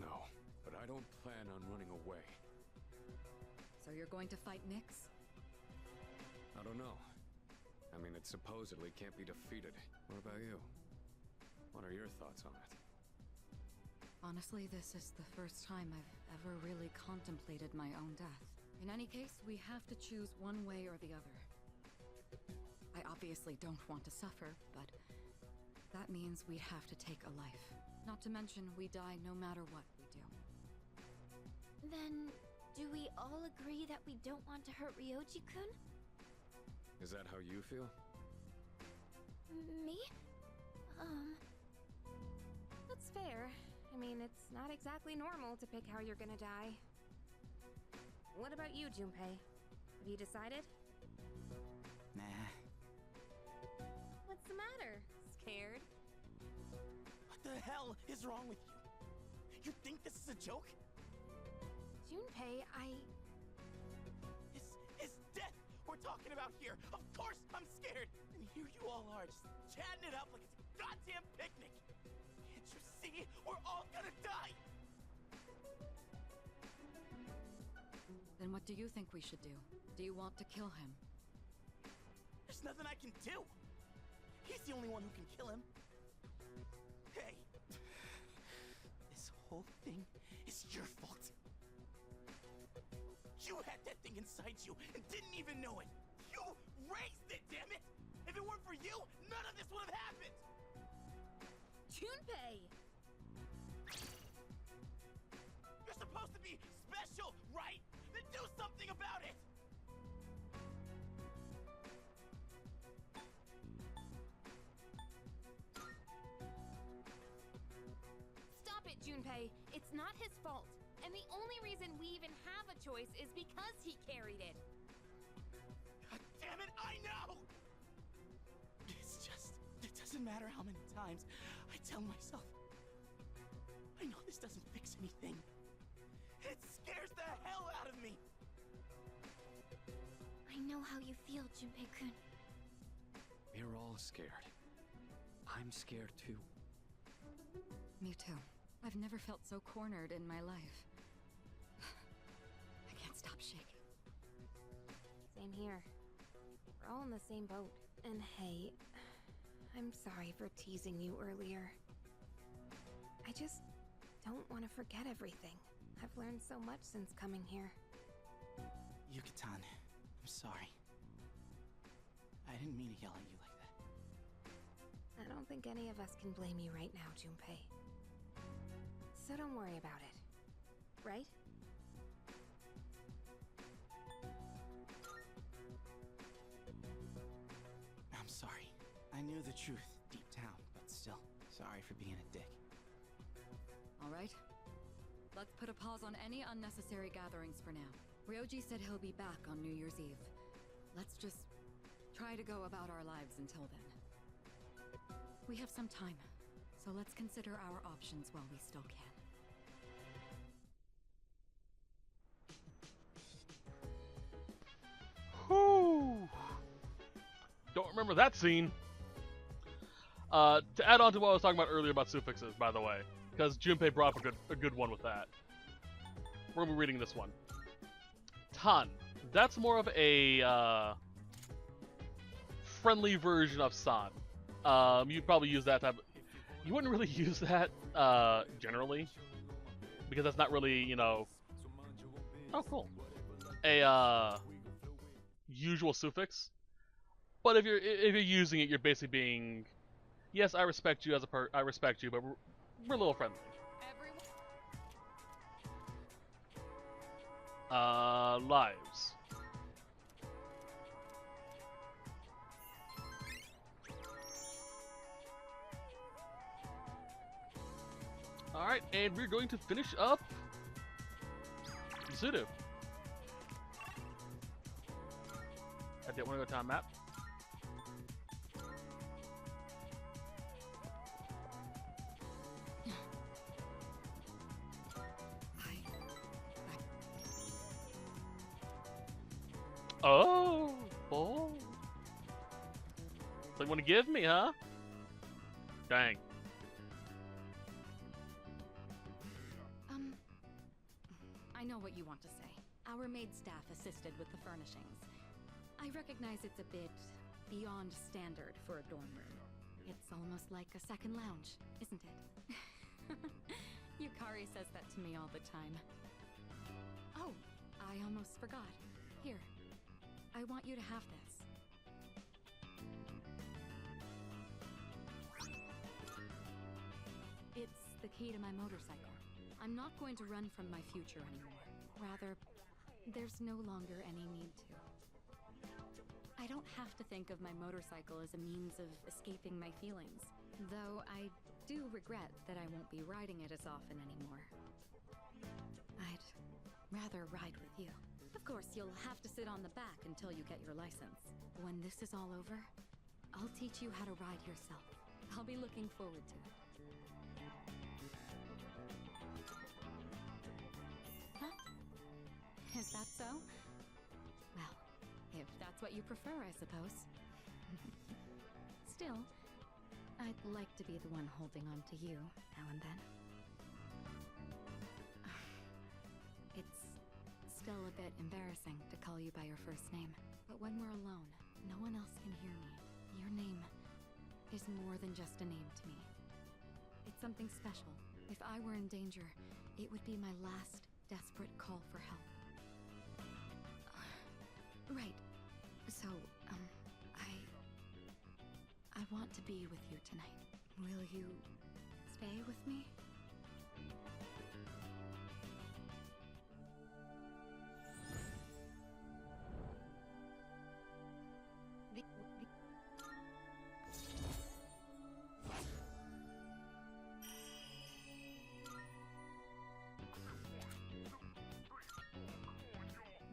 No, but I don't plan on running away. So you're going to fight Nyx? I don't know. I mean, it supposedly can't be defeated. What about you? What are your thoughts on it? Honestly, this is the first time I've ever really contemplated my own death. In any case, we have to choose one way or the other. I obviously don't want to suffer, but that means we'd have to take a life. Not to mention, we die no matter what we do. Then, do we all agree that we don't want to hurt Ryoji-kun? Is that how you feel? Me? That's fair. I mean, it's not exactly normal to pick how you're gonna die. What about you, Junpei? Have you decided? Nah. What's the matter? Scared? What the hell is wrong with you? You think this is a joke? Junpei, It's death we're talking about here. Of course I'm scared. And here you all are, just chatting it up like it's a goddamn picnic. Can't you see? We're all gonna die. Then what do you think we should do? Do you want to kill him? There's nothing I can do. He's the only one who can kill him. Hey, this whole thing is your fault. You had that thing inside you and didn't even know it. You raised it, damn it! If it weren't for you, none of this would have happened. Junpei! You're supposed to be special, right? Then do something about it! Stop it, Junpei! It's not his fault. And the only reason we even have a choice is because he carried it. God damn it, I know! It's just, it doesn't matter how many times I tell myself. I know this doesn't fix anything. It scares the hell out of me! I know how you feel, Junpei-kun. We're all scared. I'm scared too. Me too. I've never felt so cornered in my life. I can't stop shaking. Same here. We're all in the same boat. And hey, I'm sorry for teasing you earlier. I just don't want to forget everything. I've learned so much since coming here. Yuka-tan, I'm sorry. I didn't mean to yell at you like that. I don't think any of us can blame you right now, Junpei. So don't worry about it. Right? I'm sorry. I knew the truth deep down, but still, sorry for being a dick. All right. Let's put a pause on any unnecessary gatherings for now. Ryoji said he'll be back on New Year's Eve. Let's just try to go about our lives until then. We have some time, so let's consider our options while we still can. remember that scene. To add on to what I was talking about earlier about suffixes, by the way, because Junpei brought up a good one with that. We're gonna be reading this one. Tan. That's more of a friendly version of san. You'd probably use that type. You wouldn't really use that generally, because that's not really, you know. Oh, cool. A usual suffix. But if you're using it, you're basically being, yes, I respect you as I respect you, but we're a little friendly. Lives. All right, and we're going to finish up Zudu. I didn't want to go time map. Oh, boy. So you want to give me, huh? Dang. I know what you want to say. Our maid staff assisted with the furnishings. I recognize it's a bit beyond standard for a dorm room. It's almost like a second lounge, isn't it? Yukari says that to me all the time. Oh, I almost forgot. Here. I want you to have this. It's the key to my motorcycle. I'm not going to run from my future anymore. Rather, there's no longer any need to. I don't have to think of my motorcycle as a means of escaping my feelings, though I do regret that I won't be riding it as often anymore. I'd rather ride with you. Of course, you'll have to sit on the back until you get your license. When this is all over, I'll teach you how to ride yourself. I'll be looking forward to it. Huh? Is that so? Well, if that's what you prefer, I suppose. Still, I'd like to be the one holding on to you now and then. It's still a bit embarrassing to call you by your first name, but when we're alone, no one else can hear me. Your name is more than just a name to me. It's something special. If I were in danger, it would be my last desperate call for help. Right. So, I want to be with you tonight. Will you stay with me?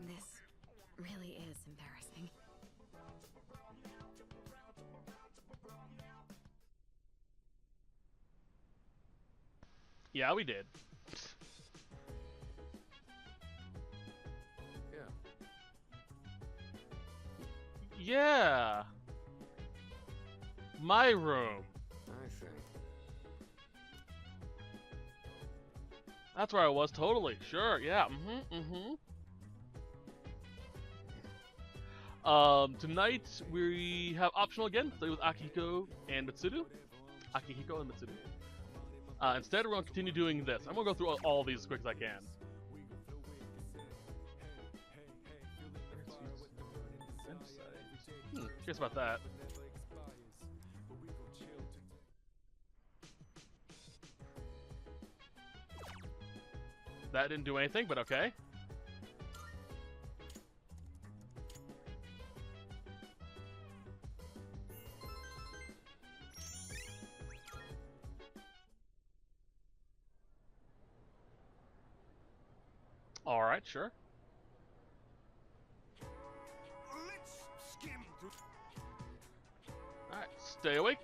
This really is embarrassing. Yeah, we did. Yeah. My room. I see. That's where I was, totally. Sure, yeah. Tonight we have optional again, play with Akihiko and Mitsudu. Instead, we're going to continue doing this. I'm going to go through all these as quick as I can. Curious about that. That didn't do anything, but okay. All right, sure. Let's skim through. All right, stay awake.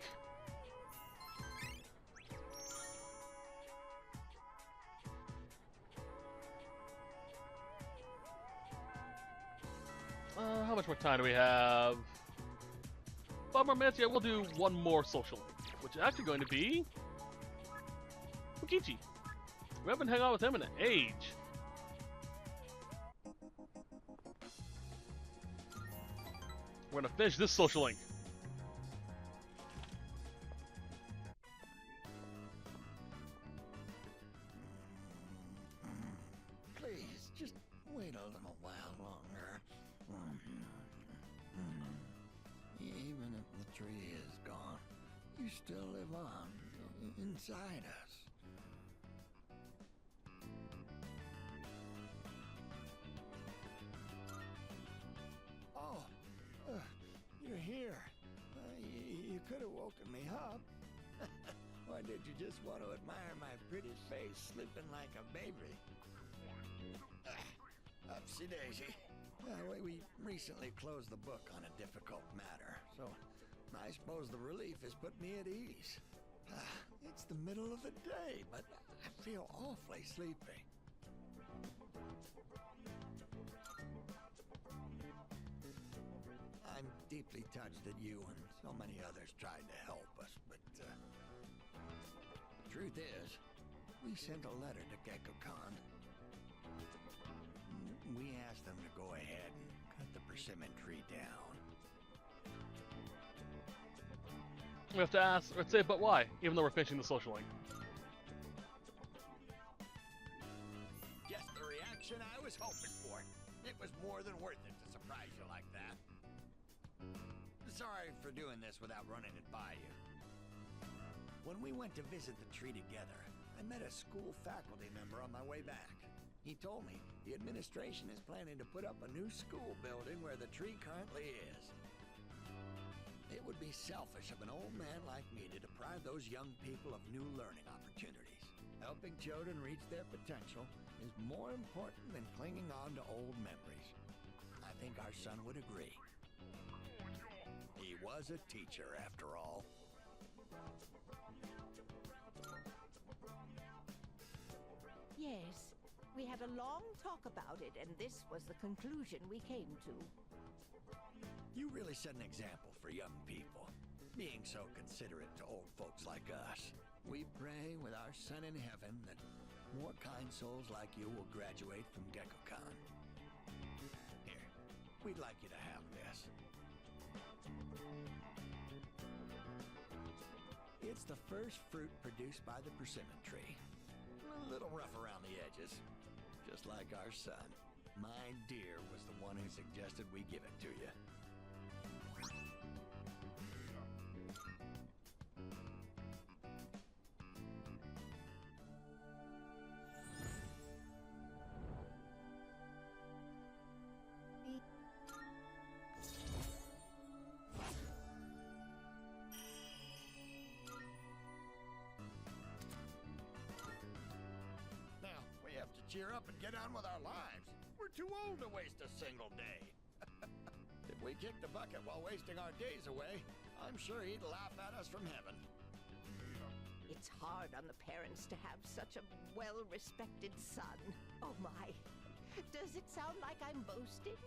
How much more time do we have? 5 more minutes. Yeah, we'll do one more social link, which is actually going to be Fukichi. We haven't hung out with him in an age. We're gonna finish this social link. Please, just wait a little while longer. Even if the tree is gone, you still live on inside us. Oh, you're here. You could have woken me up. Or did you just want to admire my pretty face sleeping like a baby? Upsy daisy. We recently closed the book on a difficult matter, so I suppose the relief has put me at ease. It's the middle of the day, but I feel awfully sleepy. I'm deeply touched that you and so many others tried to help us, but the truth is, we sent a letter to Gekkokaun. We asked them to go ahead and cut the persimmon tree down. We have to ask, or say, but why? Even though we're finishing the social link. Just the reaction I was hoping for. It was more than worth it to surprise you like that. Sorry for doing this without running it by you. When we went to visit the tree together, I met a school faculty member on my way back. He told me the administration is planning to put up a new school building where the tree currently is. It would be selfish of an old man like me to deprive those young people of new learning opportunities. Helping children reach their potential is more important than clinging on to old memories. I think our son would agree. He was a teacher, after all. Yes, we had a long talk about it, and this was the conclusion we came to. You really set an example for young people, being so considerate to old folks like us. We pray with our son in heaven that more kind souls like you will graduate from Gekkokaun. Here, we'd like you to have this. It's the first fruit produced by the persimmon tree. A little rough around the edges, just like our son. My dear was the one who suggested we give it to you. Cheer up and get on with our lives. We're too old to waste a single day. If we kick the bucket while wasting our days away, I'm sure he'd laugh at us from heaven. It's hard on the parents to have such a well-respected son. Oh my. Does it sound like I'm boasting?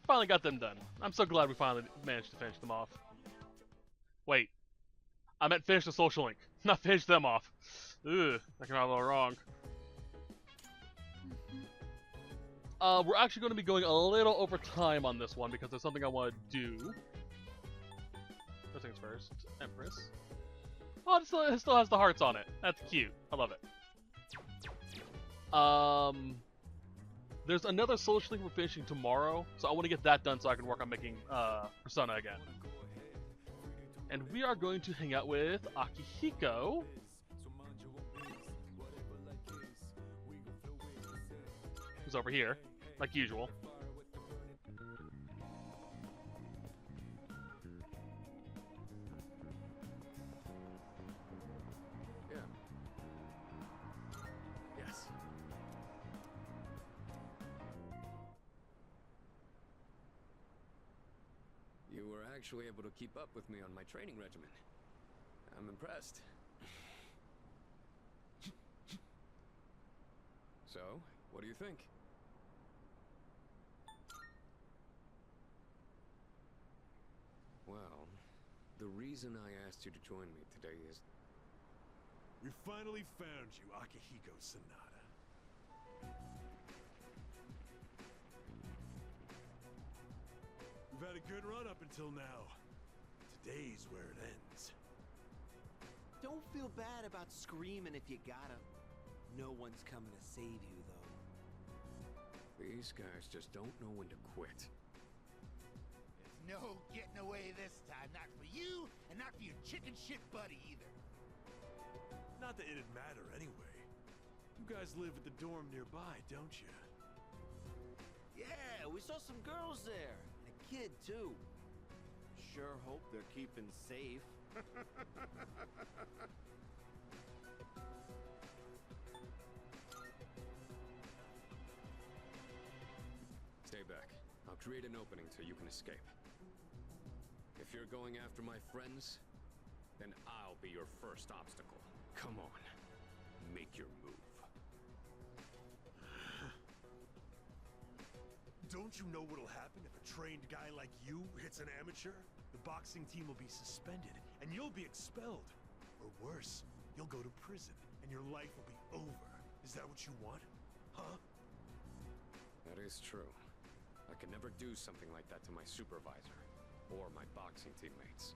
Finally got them done. I'm so glad we finally managed to finish them off. Wait. I meant finish the social link, not finish them off. Ugh, that came out a little wrong. We're actually going to be going a little over time on this one because there's something I want to do. First things first, Empress. Oh, it still has the hearts on it. That's cute. I love it. There's another social link we're finishing tomorrow, so I want to get that done so I can work on making Persona again. And we are going to hang out with Akihiko. Who's over here, like usual. Yeah. Yes. You were actually able to keep up with me on my training regimen. I'm impressed. So, what do you think? The reason I asked you to join me today is... We finally found you, Akihiko Sanada. We've had a good run up until now. Today's where it ends. Don't feel bad about screaming if you gotta. No one's coming to save you, though. These guys just don't know when to quit. There's no getting away this time. Not for you, and not for your chicken shit buddy either. Not that it'd matter anyway. You guys live at the dorm nearby, don't you? Yeah, we saw some girls there. And a kid, too. Sure hope they're keeping safe. Stay back. I'll create an opening so you can escape. If you're going after my friends, then I'll be your first obstacle. Come on. Make your move. Don't you know what'll happen if a trained guy like you hits an amateur? The boxing team will be suspended, and you'll be expelled. Or worse, you'll go to prison, and your life will be over. Is that what you want? Huh? That is true. I could never do something like that to my supervisor, or my boxing teammates.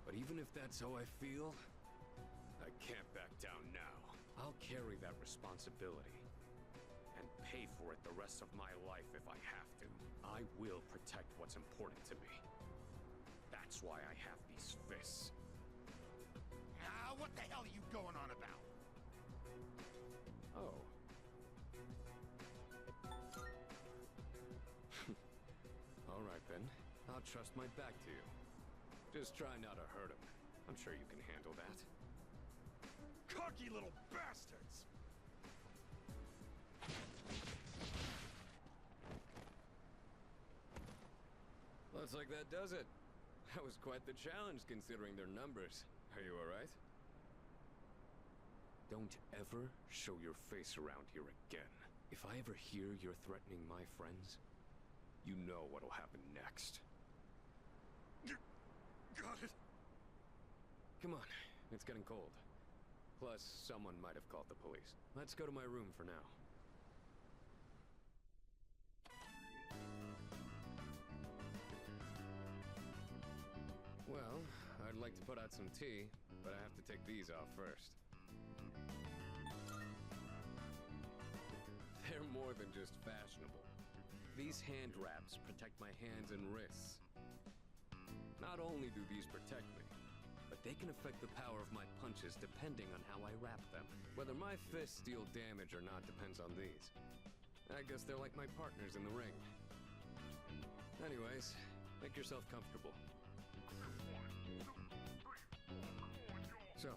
But even if that's how I feel, I can't back down now. I'll carry that responsibility and pay for it the rest of my life if I have to. I will protect what's important to me. That's why I have these fists. Ah, what the hell are you going on about? Oh. All right then. I'll trust my back to you. Just try not to hurt him. I'm sure you can handle that. Cocky little bastards! Looks like that does it. That was quite the challenge considering their numbers. Are you alright? Don't ever show your face around here again. If I ever hear you're threatening my friends, you know what'll happen next. Got it. Come on, it's getting cold. Plus, someone might have called the police. Let's go to my room for now. Well, I'd like to put out some tea, but I have to take these off first. They're more than just fashionable. These hand wraps protect my hands and wrists. Not only do these protect me, but they can affect the power of my punches depending on how I wrap them. Whether my fists deal damage or not depends on these. I guess they're like my partners in the ring. Anyways, make yourself comfortable. So,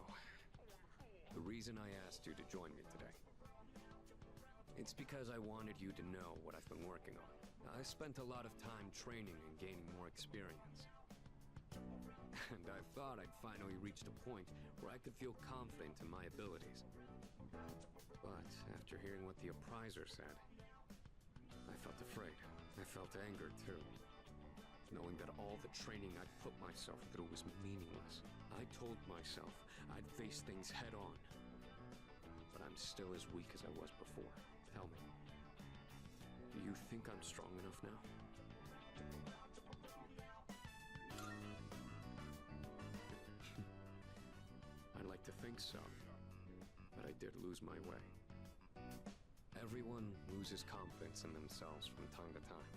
the reason I asked you to join me today. It's because I wanted you to know what I've been working on. I spent a lot of time training and gaining more experience. And I thought I'd finally reached a point where I could feel confident in my abilities. But after hearing what the appraiser said, I felt afraid. I felt anger too. Knowing that all the training I'd put myself through was meaningless. I told myself I'd face things head on. But I'm still as weak as I was before. Tell me, do you think I'm strong enough now? I'd like to think so, but I did lose my way. Everyone loses confidence in themselves from time to time.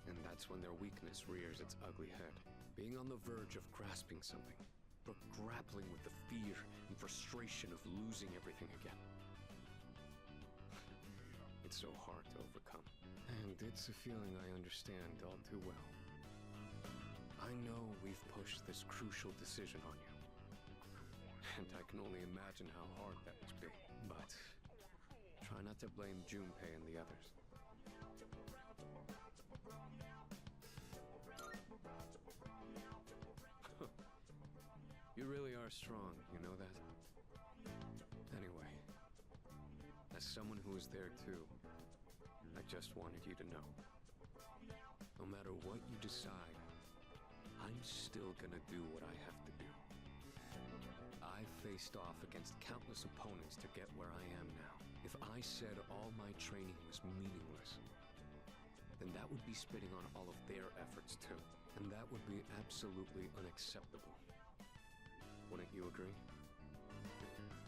And that's when their weakness rears its ugly head. Being on the verge of grasping something, but grappling with the fear and frustration of losing everything again. It's so hard to overcome. And it's a feeling I understand all too well. I know we've pushed this crucial decision on you. And I can only imagine how hard that must be. But try not to blame Junpei and the others. You really are strong, you know that? Anyway, as someone who was there too, I just wanted you to know. No matter what you decide, I'm still gonna do what I have to do. I've faced off against countless opponents to get where I am now. If I said all my training was meaningless, then that would be spitting on all of their efforts too. And that would be absolutely unacceptable. Wouldn't you agree?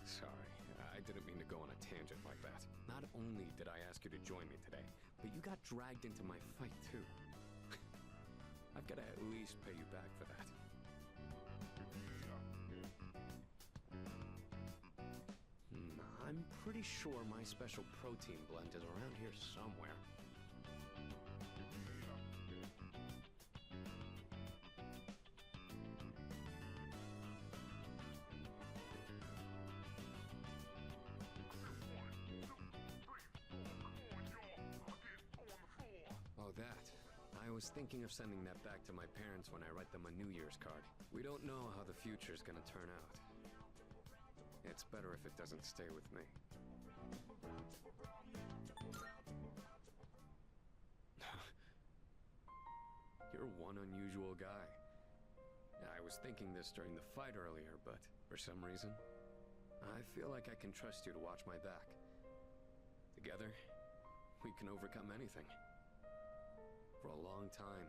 Sorry, I didn't mean to go on a tangent like that. Not only did I ask you to join me today, but you got dragged into my fight too. I've got to at least pay you back for that. I'm pretty sure my special protein blend is around here somewhere. Oh, that. I was thinking of sending that back to my parents when I write them a New Year's card. We don't know how the future's gonna turn out. It's better if it doesn't stay with me. You're one unusual guy. I was thinking this during the fight earlier, but for some reason, I feel like I can trust you to watch my back. Together, we can overcome anything. For a long time,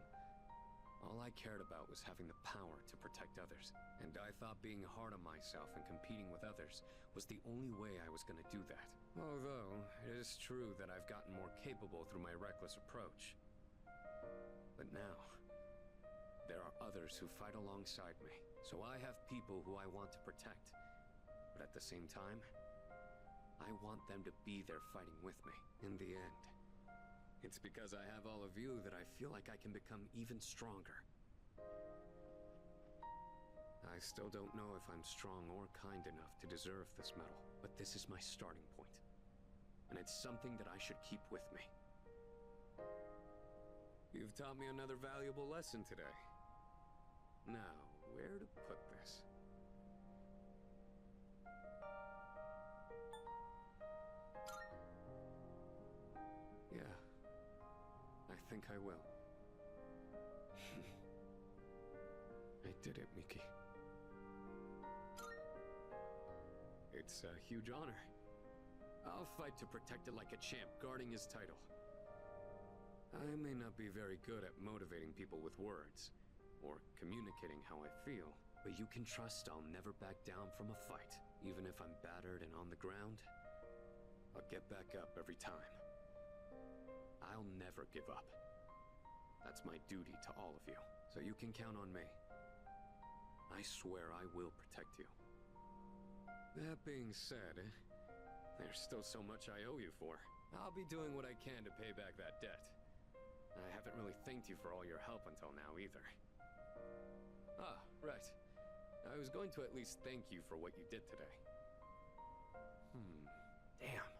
all I cared about was having the power to protect others. And I thought being hard on myself and competing with others was the only way I was gonna do that. Although, it is true that I've gotten more capable through my reckless approach. But now, there are others who fight alongside me. So I have people who I want to protect. But at the same time, I want them to be there fighting with me in the end. It's because I have all of you that I feel like I can become even stronger. I still don't know if I'm strong or kind enough to deserve this medal, but this is my starting point. And it's something that I should keep with me. You've taught me another valuable lesson today. Now, where to put this? Yeah. I think I will. I did it, Miki. It's a huge honor. I'll fight to protect it like a champ, guarding his title. I may not be very good at motivating people with words, or communicating how I feel, but you can trust I'll never back down from a fight. Even if I'm battered and on the ground, I'll get back up every time. I'll never give up. That's my duty to all of you, so you can count on me. I swear I will protect you. That being said, there's still so much I owe you for. I'll be doing what I can to pay back that debt. I haven't really thanked you for all your help until now either. Ah, right. I was going to at least thank you for what you did today. Damn.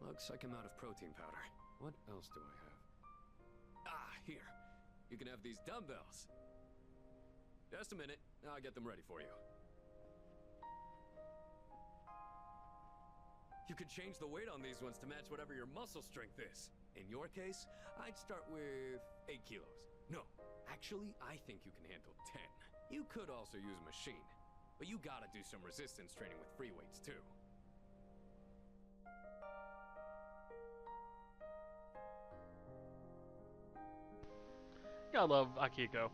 Looks like I'm out of protein powder. What else do I have? Ah, here. You can have these dumbbells. Just a minute. I'll get them ready for you. You could change the weight on these ones to match whatever your muscle strength is. In your case, I'd start with 8 kilos. No, actually, I think you can handle 10. You could also use a machine, but you gotta do some resistance training with free weights too. Yeah, I love Akiko.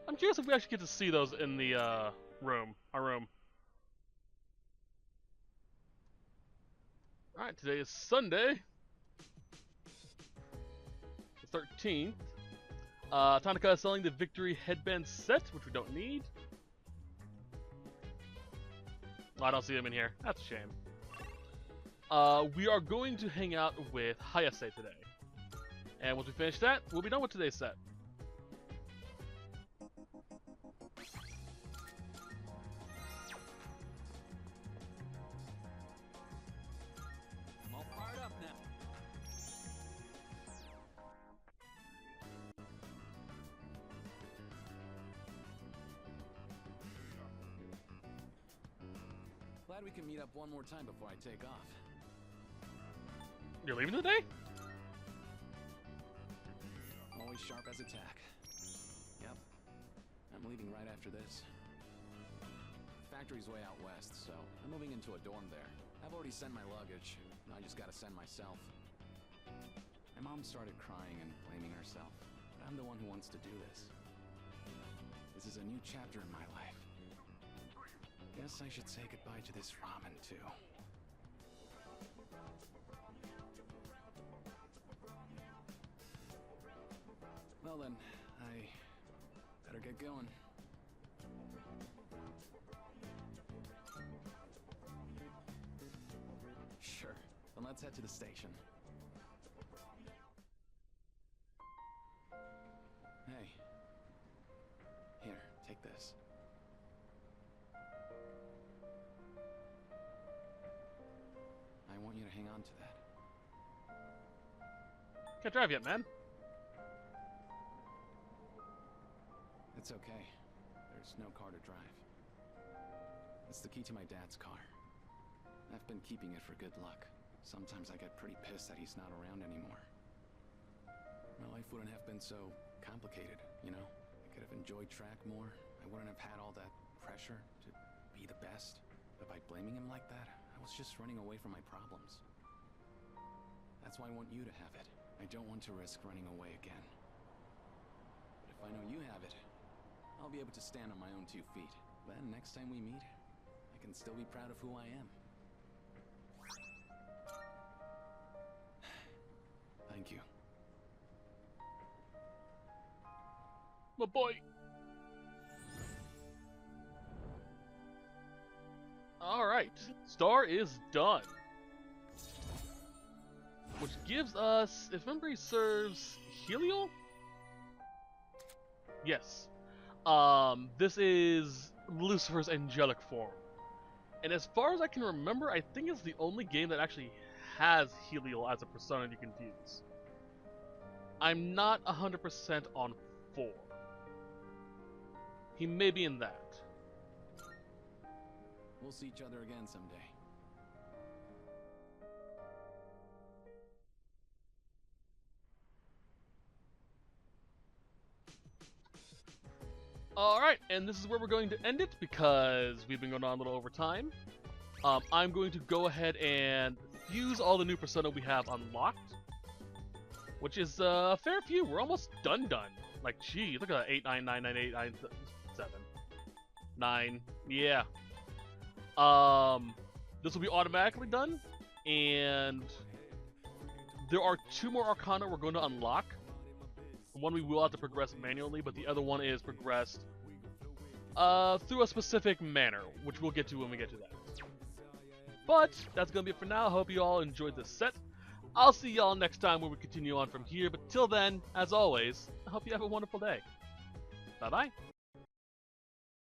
I'm curious if we actually get to see those in the room. Our room. Alright, today is Sunday. The 13th. Tanaka is selling the Victory Headband set, which we don't need. Oh, I don't see him in here. That's a shame. We are going to hang out with Hayase today. And once we finish that, we'll be done with today's set. I'm all fired up now. Glad we can meet up one more time before I take off. You're leaving today? Oh always sharp as a tack. Yep. I'm leaving right after this. Factory's way out west, so I'm moving into a dorm there. I've already sent my luggage. Now I just gotta send myself. My mom started crying and blaming herself, but I'm the one who wants to do this. This is a new chapter in my life. Guess I should say goodbye to this ramen, too. Well then, I better get going. Sure, then let's head to the station. Hey. Here, take this. I want you to hang on to that. Can't drive yet, man. It's okay. There's no car to drive. It's the key to my dad's car. I've been keeping it for good luck. Sometimes I get pretty pissed that he's not around anymore. My life wouldn't have been so complicated, you know? I could have enjoyed track more. I wouldn't have had all that pressure to be the best. But by blaming him like that, I was just running away from my problems. That's why I want you to have it. I don't want to risk running away again. But if I know you have it, I'll be able to stand on my own 2 feet. Then next time we meet, I can still be proud of who I am. Thank you. My boy. Alright, Star is done. Which gives us, if memory serves, Helio? Yes. This is Lucifer's angelic form. And as far as I can remember, I think it's the only game that actually has Helio as a persona you can use. I'm not 100% on 4. He may be in that. We'll see each other again someday. Alright, and this is where we're going to end it because we've been going on a little over time. I'm going to go ahead and fuse all the new persona we have unlocked, which is a fair few. We're almost done. Like, gee, look at that, 8, 9, 9, 9, 8, 9, 7, 9, yeah. This will be automatically done, and there are 2 more Arcana we're going to unlock. One we will have to progress manually, but the other one is progressed through a specific manner, which we'll get to when we get to that. But that's going to be it for now. I hope you all enjoyed this set. I'll see y'all next time when we continue on from here, but till then, as always, I hope you have a wonderful day. Bye-bye.